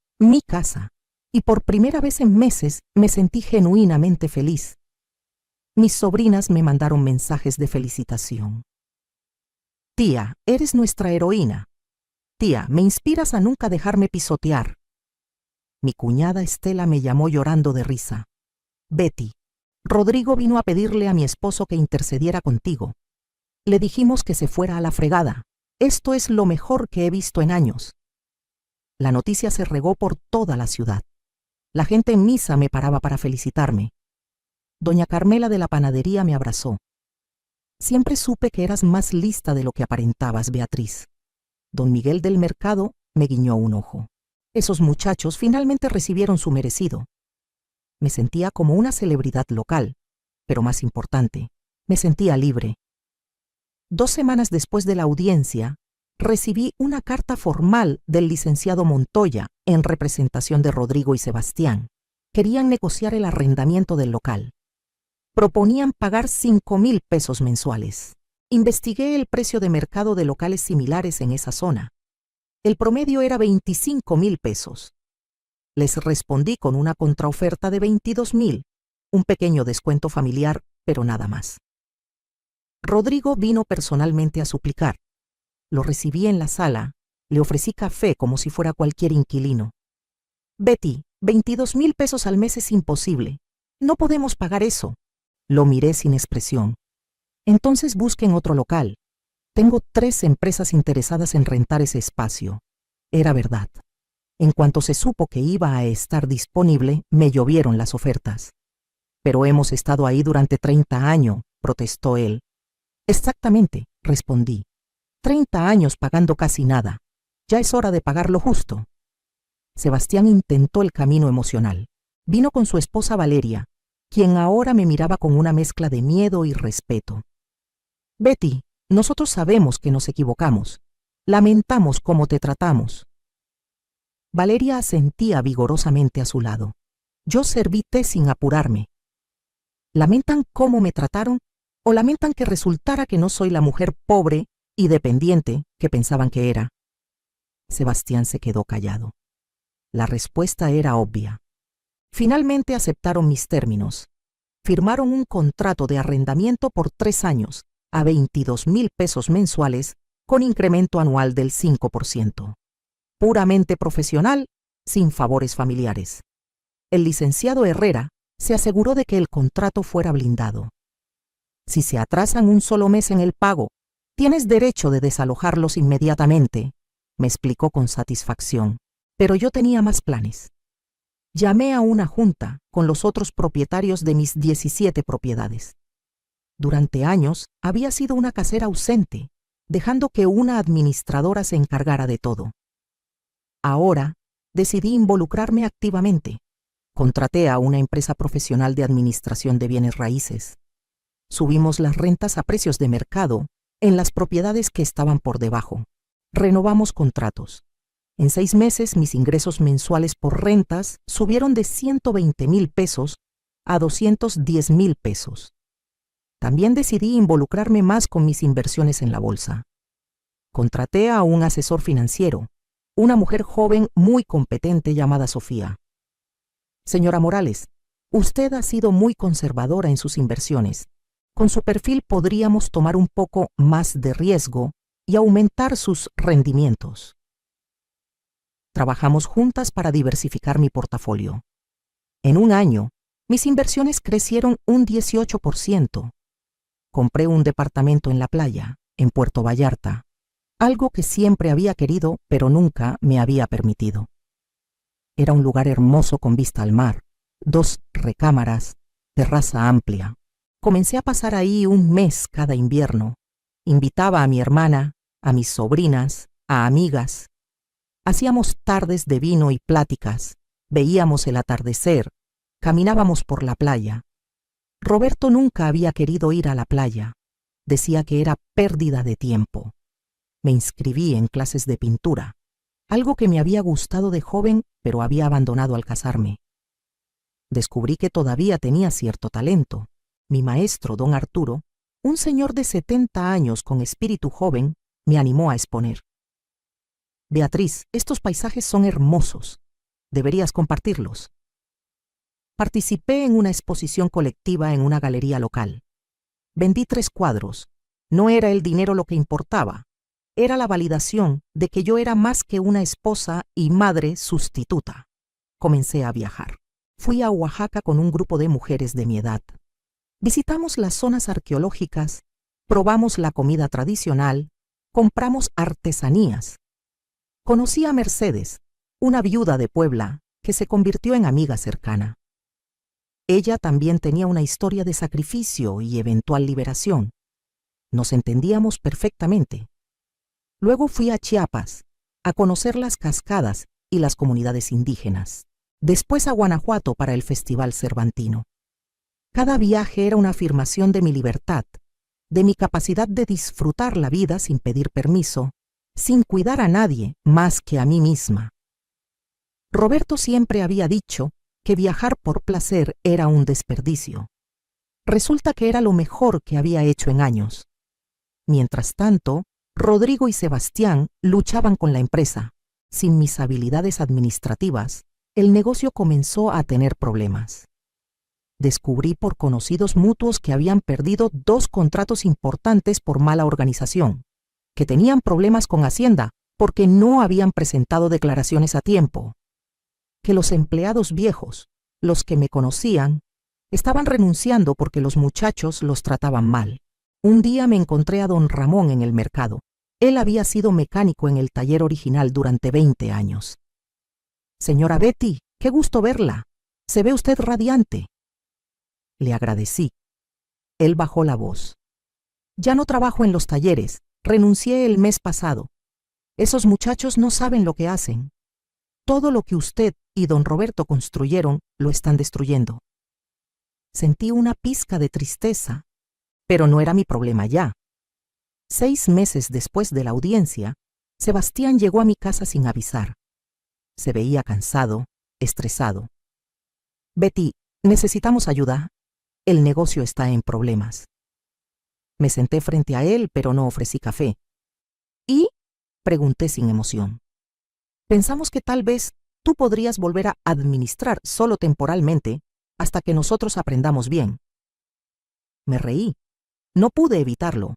y por primera vez en meses me sentí genuinamente feliz. Mis sobrinas me mandaron mensajes de felicitación. Tía, eres nuestra heroína. Tía, me inspiras a nunca dejarme pisotear. Mi cuñada Estela me llamó llorando de risa. Betty, Rodrigo vino a pedirle a mi esposo que intercediera contigo. Le dijimos que se fuera a la fregada. Esto es lo mejor que he visto en años. La noticia se regó por toda la ciudad. La gente en misa me paraba para felicitarme. Doña Carmela de la panadería me abrazó. Siempre supe que eras más lista de lo que aparentabas, Beatriz. Don Miguel del Mercado me guiñó un ojo. Esos muchachos finalmente recibieron su merecido. Me sentía como una celebridad local, pero más importante, me sentía libre. 2 semanas después de la audiencia, recibí una carta formal del licenciado Montoya en representación de Rodrigo y Sebastián. Querían negociar el arrendamiento del local. Proponían pagar 5,000 pesos mensuales. Investigué el precio de mercado de locales similares en esa zona. El promedio era 25,000 pesos. Les respondí con una contraoferta de 22,000, un pequeño descuento familiar, pero nada más. Rodrigo vino personalmente a suplicar. Lo recibí en la sala, le ofrecí café como si fuera cualquier inquilino. Betty, 22,000 pesos al mes es imposible. No podemos pagar eso. Lo miré sin expresión. Entonces busquen otro local. Tengo 3 empresas interesadas en rentar ese espacio. Era verdad. En cuanto se supo que iba a estar disponible, me llovieron las ofertas. Pero hemos estado ahí durante 30 años, protestó él. Exactamente, respondí. 30 años pagando casi nada. Ya es hora de pagar lo justo. Sebastián intentó el camino emocional. Vino con su esposa Valeria, quien ahora me miraba con una mezcla de miedo y respeto. Betty, nosotros sabemos que nos equivocamos. Lamentamos cómo te tratamos. Valeria asentía vigorosamente a su lado. Yo serví té sin apurarme. ¿Lamentan cómo me trataron o lamentan que resultara que no soy la mujer pobre y dependiente que pensaban que era? Sebastián se quedó callado. La respuesta era obvia. Finalmente aceptaron mis términos. Firmaron un contrato de arrendamiento por 3 años, a 22,000 pesos mensuales, con incremento anual del 5%. puramente profesional, sin favores familiares. El licenciado Herrera se aseguró de que el contrato fuera blindado. Si se atrasan un solo mes en el pago, tienes derecho de desalojarlos inmediatamente, me explicó con satisfacción. Pero yo tenía más planes. Llamé a una junta con los otros propietarios de mis 17 propiedades. Durante años había sido una casera ausente, dejando que una administradora se encargara de todo. Ahora decidí involucrarme activamente. Contraté a una empresa profesional de administración de bienes raíces. Subimos las rentas a precios de mercado en las propiedades que estaban por debajo. Renovamos contratos. En 6 meses mis ingresos mensuales por rentas subieron de 120,000 pesos a 210,000 pesos. También decidí involucrarme más con mis inversiones en la bolsa. Contraté a un asesor financiero, una mujer joven muy competente llamada Sofía. Señora Morales, usted ha sido muy conservadora en sus inversiones. Con su perfil podríamos tomar un poco más de riesgo y aumentar sus rendimientos. Trabajamos juntas para diversificar mi portafolio. En un año, mis inversiones crecieron un 18%. Compré un departamento en la playa, en Puerto Vallarta, algo que siempre había querido, pero nunca me había permitido. Era un lugar hermoso con vista al mar, 2 recámaras, terraza amplia. Comencé a pasar ahí un mes cada invierno. Invitaba a mi hermana, a mis sobrinas, a amigas. Hacíamos tardes de vino y pláticas, veíamos el atardecer, caminábamos por la playa. Roberto nunca había querido ir a la playa. Decía que era pérdida de tiempo. Me inscribí en clases de pintura, algo que me había gustado de joven, pero había abandonado al casarme. Descubrí que todavía tenía cierto talento. Mi maestro, don Arturo, un señor de 70 años con espíritu joven, me animó a exponer. Beatriz, estos paisajes son hermosos. Deberías compartirlos. Participé en una exposición colectiva en una galería local. Vendí 3 cuadros. No era el dinero lo que importaba. Era la validación de que yo era más que una esposa y madre sustituta. Comencé a viajar. Fui a Oaxaca con un grupo de mujeres de mi edad. Visitamos las zonas arqueológicas, probamos la comida tradicional, compramos artesanías. Conocí a Mercedes, una viuda de Puebla, que se convirtió en amiga cercana. Ella también tenía una historia de sacrificio y eventual liberación. Nos entendíamos perfectamente. Luego fui a Chiapas, a conocer las cascadas y las comunidades indígenas. Después a Guanajuato para el Festival Cervantino. Cada viaje era una afirmación de mi libertad, de mi capacidad de disfrutar la vida sin pedir permiso, sin cuidar a nadie más que a mí misma. Roberto siempre había dicho que viajar por placer era un desperdicio. Resulta que era lo mejor que había hecho en años. Mientras tanto, Rodrigo y Sebastián luchaban con la empresa. Sin mis habilidades administrativas, el negocio comenzó a tener problemas. Descubrí por conocidos mutuos que habían perdido 2 contratos importantes por mala organización, que tenían problemas con Hacienda porque no habían presentado declaraciones a tiempo, que los empleados viejos, los que me conocían, estaban renunciando porque los muchachos los trataban mal. Un día me encontré a don Ramón en el mercado. Él había sido mecánico en el taller original durante 20 años. Señora Betty, qué gusto verla. Se ve usted radiante. Le agradecí. Él bajó la voz. Ya no trabajo en los talleres. Renuncié el mes pasado. Esos muchachos no saben lo que hacen. Todo lo que usted y don Roberto construyeron lo están destruyendo. Sentí una pizca de tristeza, pero no era mi problema ya. 6 meses después de la audiencia, Sebastián llegó a mi casa sin avisar. Se veía cansado, estresado. Betty, necesitamos ayuda. El negocio está en problemas. Me senté frente a él, pero no ofrecí café. ¿Y? Pregunté sin emoción. Pensamos que tal vez tú podrías volver a administrar solo temporalmente hasta que nosotros aprendamos bien. Me reí. No pude evitarlo.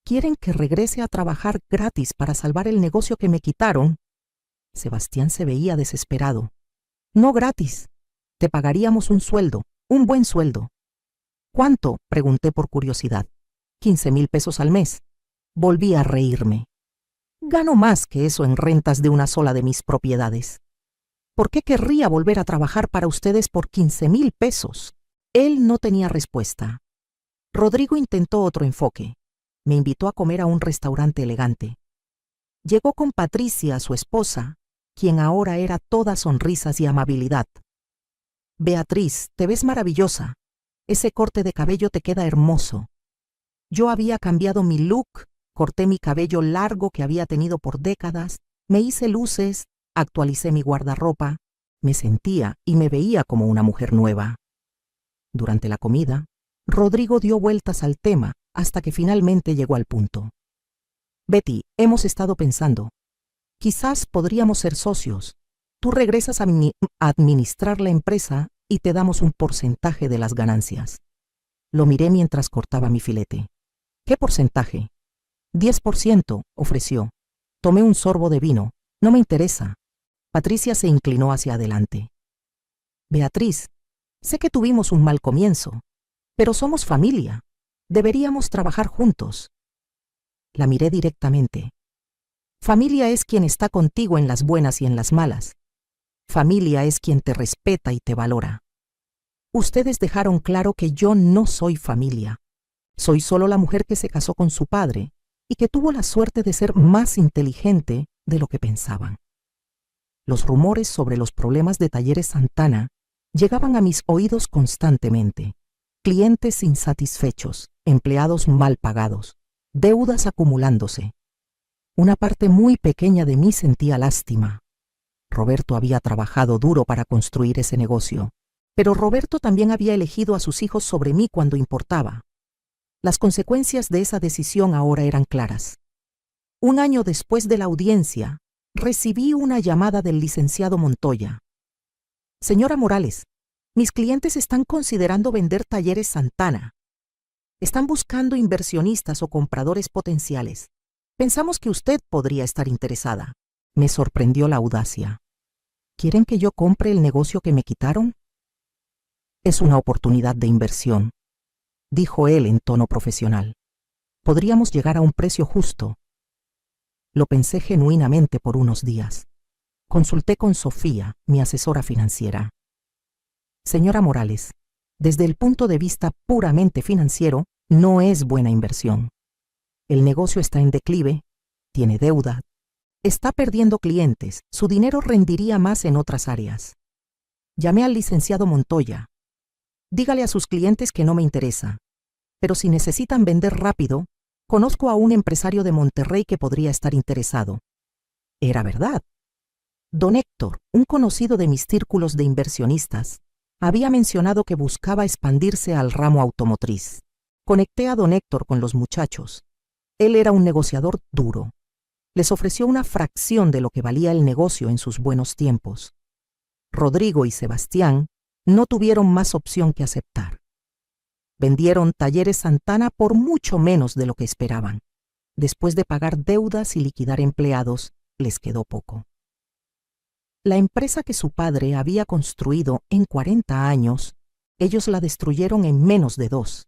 ¿Quieren que regrese a trabajar gratis para salvar el negocio que me quitaron? Sebastián se veía desesperado. No gratis. Te pagaríamos un sueldo, un buen sueldo. ¿Cuánto? Pregunté por curiosidad. 15,000 pesos al mes. Volví a reírme. Gano más que eso en rentas de una sola de mis propiedades. ¿Por qué querría volver a trabajar para ustedes por 15,000 pesos? Él no tenía respuesta. Rodrigo intentó otro enfoque. Me invitó a comer a un restaurante elegante. Llegó con Patricia, su esposa, quien ahora era toda sonrisas y amabilidad. Beatriz, te ves maravillosa. Ese corte de cabello te queda hermoso. Yo había cambiado mi look, corté mi cabello largo que había tenido por décadas, me hice luces, actualicé mi guardarropa, me sentía y me veía como una mujer nueva. Durante la comida, Rodrigo dio vueltas al tema hasta que finalmente llegó al punto. Betty, hemos estado pensando. Quizás podríamos ser socios. Tú regresas a administrar la empresa y te damos un porcentaje de las ganancias. Lo miré mientras cortaba mi filete. ¿Qué porcentaje? 10%, ofreció. Tomé un sorbo de vino. No me interesa. Patricia se inclinó hacia adelante. Beatriz, sé que tuvimos un mal comienzo, pero somos familia. Deberíamos trabajar juntos. La miré directamente. Familia es quien está contigo en las buenas y en las malas. Familia es quien te respeta y te valora. Ustedes dejaron claro que yo no soy familia. Soy solo la mujer que se casó con su padre y que tuvo la suerte de ser más inteligente de lo que pensaban. Los rumores sobre los problemas de Talleres Santana llegaban a mis oídos constantemente. Clientes insatisfechos, empleados mal pagados, deudas acumulándose. Una parte muy pequeña de mí sentía lástima. Roberto había trabajado duro para construir ese negocio, pero Roberto también había elegido a sus hijos sobre mí cuando importaba. Las consecuencias de esa decisión ahora eran claras. Un año después de la audiencia, recibí una llamada del licenciado Montoya. Señora Morales, mis clientes están considerando vender Talleres Santana. Están buscando inversionistas o compradores potenciales. Pensamos que usted podría estar interesada. Me sorprendió la audacia. ¿Quieren que yo compre el negocio que me quitaron? Es una oportunidad de inversión, dijo él en tono profesional. Podríamos llegar a un precio justo. Lo pensé genuinamente por unos días. Consulté con Sofía, mi asesora financiera. Señora Morales, desde el punto de vista puramente financiero, no es buena inversión. El negocio está en declive, tiene deuda, está perdiendo clientes, su dinero rendiría más en otras áreas. Llamé al licenciado Montoya. Dígale a sus clientes que no me interesa, pero si necesitan vender rápido, conozco a un empresario de Monterrey que podría estar interesado. Era verdad. Don Héctor, un conocido de mis círculos de inversionistas, había mencionado que buscaba expandirse al ramo automotriz. Conecté a don Héctor con los muchachos. Él era un negociador duro. Les ofreció una fracción de lo que valía el negocio en sus buenos tiempos. Rodrigo y Sebastián no tuvieron más opción que aceptar. Vendieron Talleres Santana por mucho menos de lo que esperaban. Después de pagar deudas y liquidar empleados, les quedó poco. La empresa que su padre había construido en 40 años, ellos la destruyeron en menos de 2.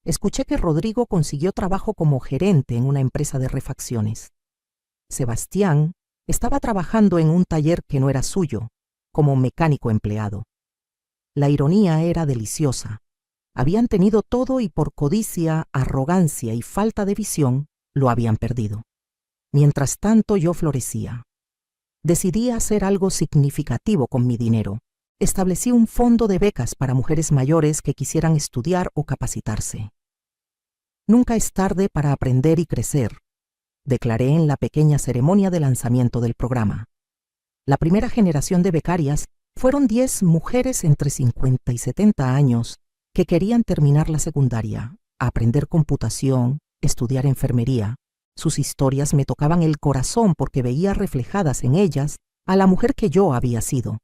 Escuché que Rodrigo consiguió trabajo como gerente en una empresa de refacciones. Sebastián estaba trabajando en un taller que no era suyo, como mecánico empleado. La ironía era deliciosa. Habían tenido todo y por codicia, arrogancia y falta de visión, lo habían perdido. Mientras tanto yo florecía. Decidí hacer algo significativo con mi dinero. Establecí un fondo de becas para mujeres mayores que quisieran estudiar o capacitarse. Nunca es tarde para aprender y crecer, declaré en la pequeña ceremonia de lanzamiento del programa. La primera generación de becarias fueron 10 mujeres entre 50 y 70 años que querían terminar la secundaria, aprender computación, estudiar enfermería. Sus historias me tocaban el corazón porque veía reflejadas en ellas a la mujer que yo había sido.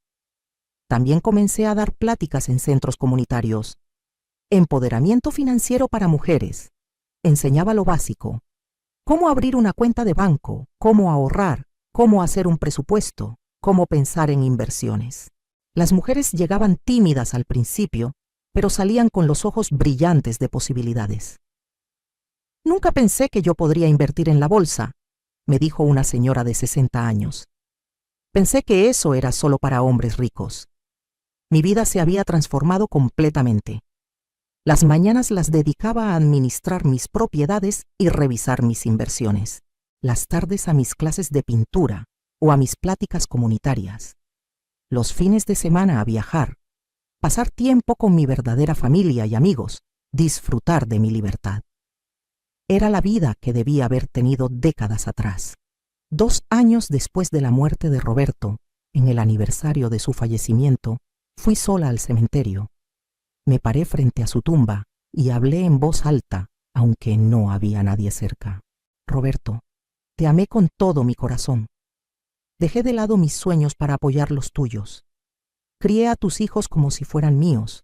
También comencé a dar pláticas en centros comunitarios. Empoderamiento financiero para mujeres. Enseñaba lo básico. Cómo abrir una cuenta de banco, cómo ahorrar, cómo hacer un presupuesto, cómo pensar en inversiones. Las mujeres llegaban tímidas al principio, pero salían con los ojos brillantes de posibilidades. Nunca pensé que yo podría invertir en la bolsa, me dijo una señora de 60 años. Pensé que eso era solo para hombres ricos. Mi vida se había transformado completamente. Las mañanas las dedicaba a administrar mis propiedades y revisar mis inversiones. Las tardes a mis clases de pintura o a mis pláticas comunitarias. Los fines de semana a viajar, pasar tiempo con mi verdadera familia y amigos, disfrutar de mi libertad. Era la vida que debía haber tenido décadas atrás. 2 años después de la muerte de Roberto, en el aniversario de su fallecimiento, fui sola al cementerio. Me paré frente a su tumba y hablé en voz alta, aunque no había nadie cerca. Roberto, te amé con todo mi corazón. Dejé de lado mis sueños para apoyar los tuyos. Crié a tus hijos como si fueran míos.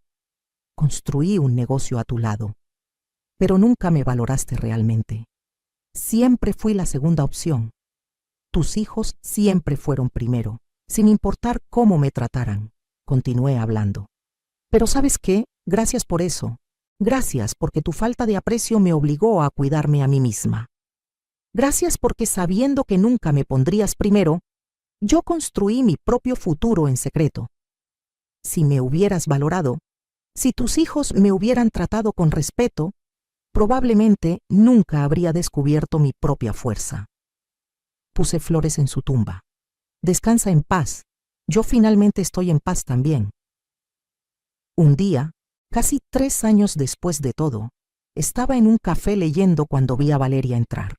Construí un negocio a tu lado. Pero nunca me valoraste realmente. Siempre fui la segunda opción. Tus hijos siempre fueron primero, sin importar cómo me trataran. Continué hablando. Pero ¿sabes qué? Gracias por eso. Gracias porque tu falta de aprecio me obligó a cuidarme a mí misma. Gracias porque sabiendo que nunca me pondrías primero, yo construí mi propio futuro en secreto. Si me hubieras valorado, si tus hijos me hubieran tratado con respeto, probablemente nunca habría descubierto mi propia fuerza. Puse flores en su tumba. Descansa en paz. Yo finalmente estoy en paz también. Un día, casi 3 años después de todo, estaba en un café leyendo cuando vi a Valeria entrar.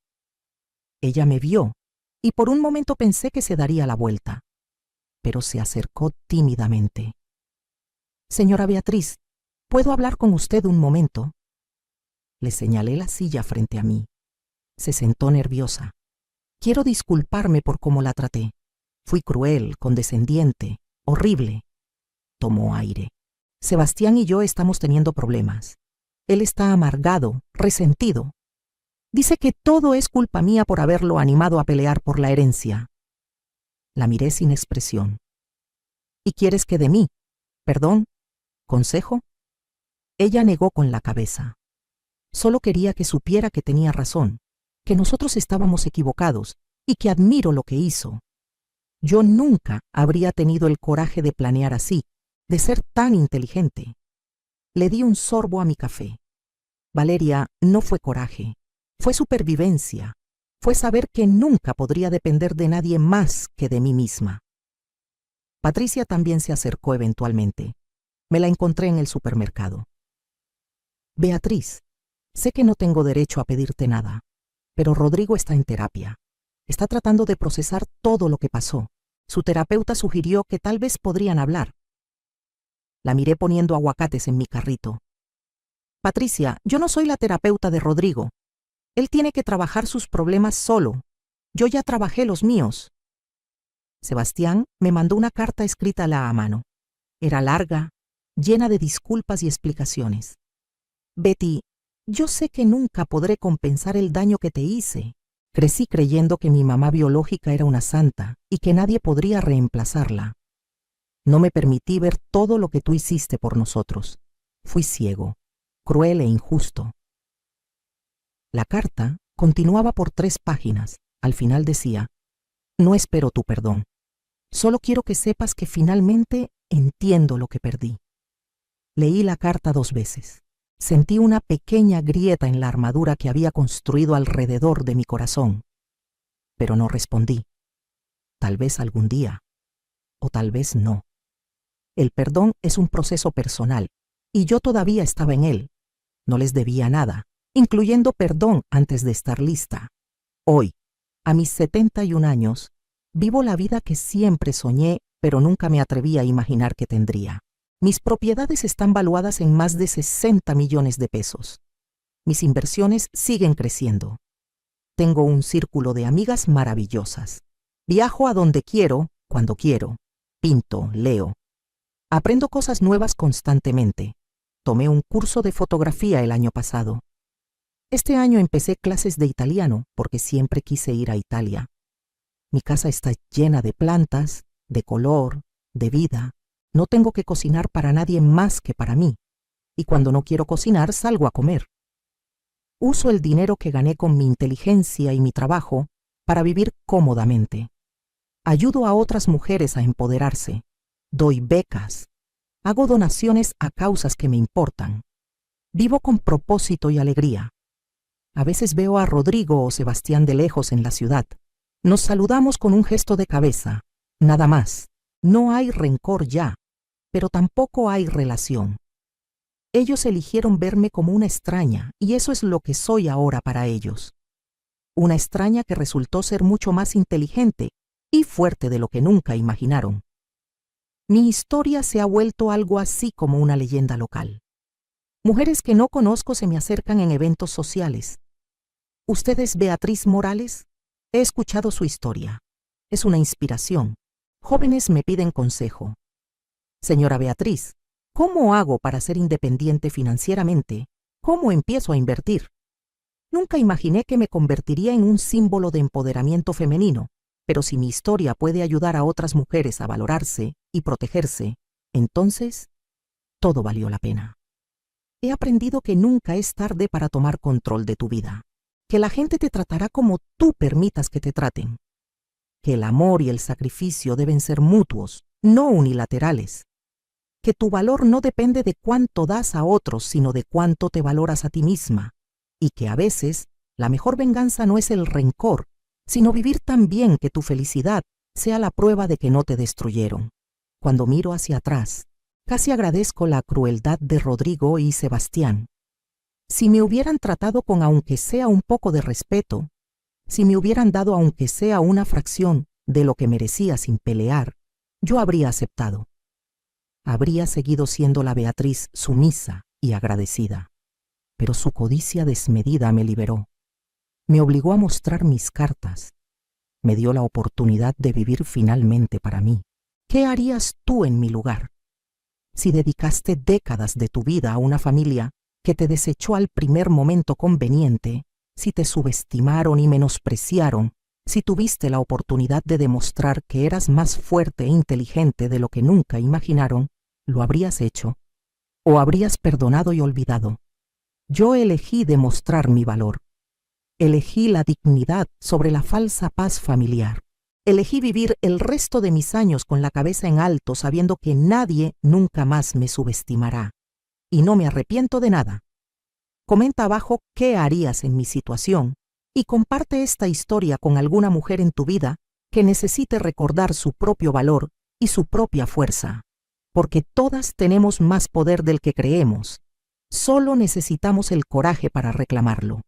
Ella me vio, y por un momento pensé que se daría la vuelta, pero se acercó tímidamente. Señora Beatriz, ¿puedo hablar con usted un momento? Le señalé la silla frente a mí. Se sentó nerviosa. Quiero disculparme por cómo la traté. Fui cruel, condescendiente, horrible. Tomó aire. Sebastián y yo estamos teniendo problemas. Él está amargado, resentido. Dice que todo es culpa mía por haberlo animado a pelear por la herencia. La miré sin expresión. ¿Y quieres que de mí? ¿Perdón? ¿Consejo? Ella negó con la cabeza. Solo quería que supiera que tenía razón, que nosotros estábamos equivocados y que admiro lo que hizo. Yo nunca habría tenido el coraje de planear así, de ser tan inteligente. Le di un sorbo a mi café. Valeria, no fue coraje, fue supervivencia, fue saber que nunca podría depender de nadie más que de mí misma. Patricia también se acercó eventualmente. Me la encontré en el supermercado. Beatriz, sé que no tengo derecho a pedirte nada, pero Rodrigo está en terapia. Está tratando de procesar todo lo que pasó. Su terapeuta sugirió que tal vez podrían hablar. La miré poniendo aguacates en mi carrito. Patricia, yo no soy la terapeuta de Rodrigo. Él tiene que trabajar sus problemas solo. Yo ya trabajé los míos. Sebastián me mandó una carta escrita a mano. Era larga, llena de disculpas y explicaciones. Betty, yo sé que nunca podré compensar el daño que te hice. Crecí creyendo que mi mamá biológica era una santa y que nadie podría reemplazarla. No me permití ver todo lo que tú hiciste por nosotros. Fui ciego, cruel e injusto. La carta continuaba por 3 páginas. Al final decía, no espero tu perdón. Solo quiero que sepas que finalmente entiendo lo que perdí. Leí la carta 2 veces. Sentí una pequeña grieta en la armadura que había construido alrededor de mi corazón. Pero no respondí. Tal vez algún día, o tal vez no. El perdón es un proceso personal, y yo todavía estaba en él. No les debía nada, incluyendo perdón antes de estar lista. Hoy, a mis 71 años, vivo la vida que siempre soñé, pero nunca me atreví a imaginar que tendría. Mis propiedades están valuadas en más de 60 millones de pesos. Mis inversiones siguen creciendo. Tengo un círculo de amigas maravillosas. Viajo a donde quiero, cuando quiero. Pinto, leo. Aprendo cosas nuevas constantemente. Tomé un curso de fotografía el año pasado. Este año empecé clases de italiano porque siempre quise ir a Italia. Mi casa está llena de plantas, de color, de vida. No tengo que cocinar para nadie más que para mí. Y cuando no quiero cocinar, salgo a comer. Uso el dinero que gané con mi inteligencia y mi trabajo para vivir cómodamente. Ayudo a otras mujeres a empoderarse. Doy becas. Hago donaciones a causas que me importan. Vivo con propósito y alegría. A veces veo a Rodrigo o Sebastián de lejos en la ciudad. Nos saludamos con un gesto de cabeza. Nada más. No hay rencor ya, pero tampoco hay relación. Ellos eligieron verme como una extraña, y eso es lo que soy ahora para ellos. Una extraña que resultó ser mucho más inteligente y fuerte de lo que nunca imaginaron. Mi historia se ha vuelto algo así como una leyenda local. Mujeres que no conozco se me acercan en eventos sociales. ¿Usted es Beatriz Morales? He escuchado su historia. Es una inspiración. Jóvenes me piden consejo. Señora Beatriz, ¿cómo hago para ser independiente financieramente? ¿Cómo empiezo a invertir? Nunca imaginé que me convertiría en un símbolo de empoderamiento femenino, pero si mi historia puede ayudar a otras mujeres a valorarse y protegerse, entonces todo valió la pena. He aprendido que nunca es tarde para tomar control de tu vida, que la gente te tratará como tú permitas que te traten, que el amor y el sacrificio deben ser mutuos, no unilaterales, que tu valor no depende de cuánto das a otros, sino de cuánto te valoras a ti misma, y que a veces la mejor venganza no es el rencor, sino vivir tan bien que tu felicidad sea la prueba de que no te destruyeron. Cuando miro hacia atrás, casi agradezco la crueldad de Rodrigo y Sebastián. Si me hubieran tratado con aunque sea un poco de respeto, si me hubieran dado aunque sea una fracción de lo que merecía sin pelear, yo habría aceptado. Habría seguido siendo la Beatriz sumisa y agradecida. Pero su codicia desmedida me liberó. Me obligó a mostrar mis cartas. Me dio la oportunidad de vivir finalmente para mí. ¿Qué harías tú en mi lugar? Si dedicaste décadas de tu vida a una familia que te desechó al primer momento conveniente, si te subestimaron y menospreciaron, si tuviste la oportunidad de demostrar que eras más fuerte e inteligente de lo que nunca imaginaron, ¿lo habrías hecho? ¿O habrías perdonado y olvidado? Yo elegí demostrar mi valor. Elegí la dignidad sobre la falsa paz familiar. Elegí vivir el resto de mis años con la cabeza en alto, sabiendo que nadie nunca más me subestimará. Y no me arrepiento de nada. Comenta abajo qué harías en mi situación y comparte esta historia con alguna mujer en tu vida que necesite recordar su propio valor y su propia fuerza. Porque todas tenemos más poder del que creemos. Solo necesitamos el coraje para reclamarlo.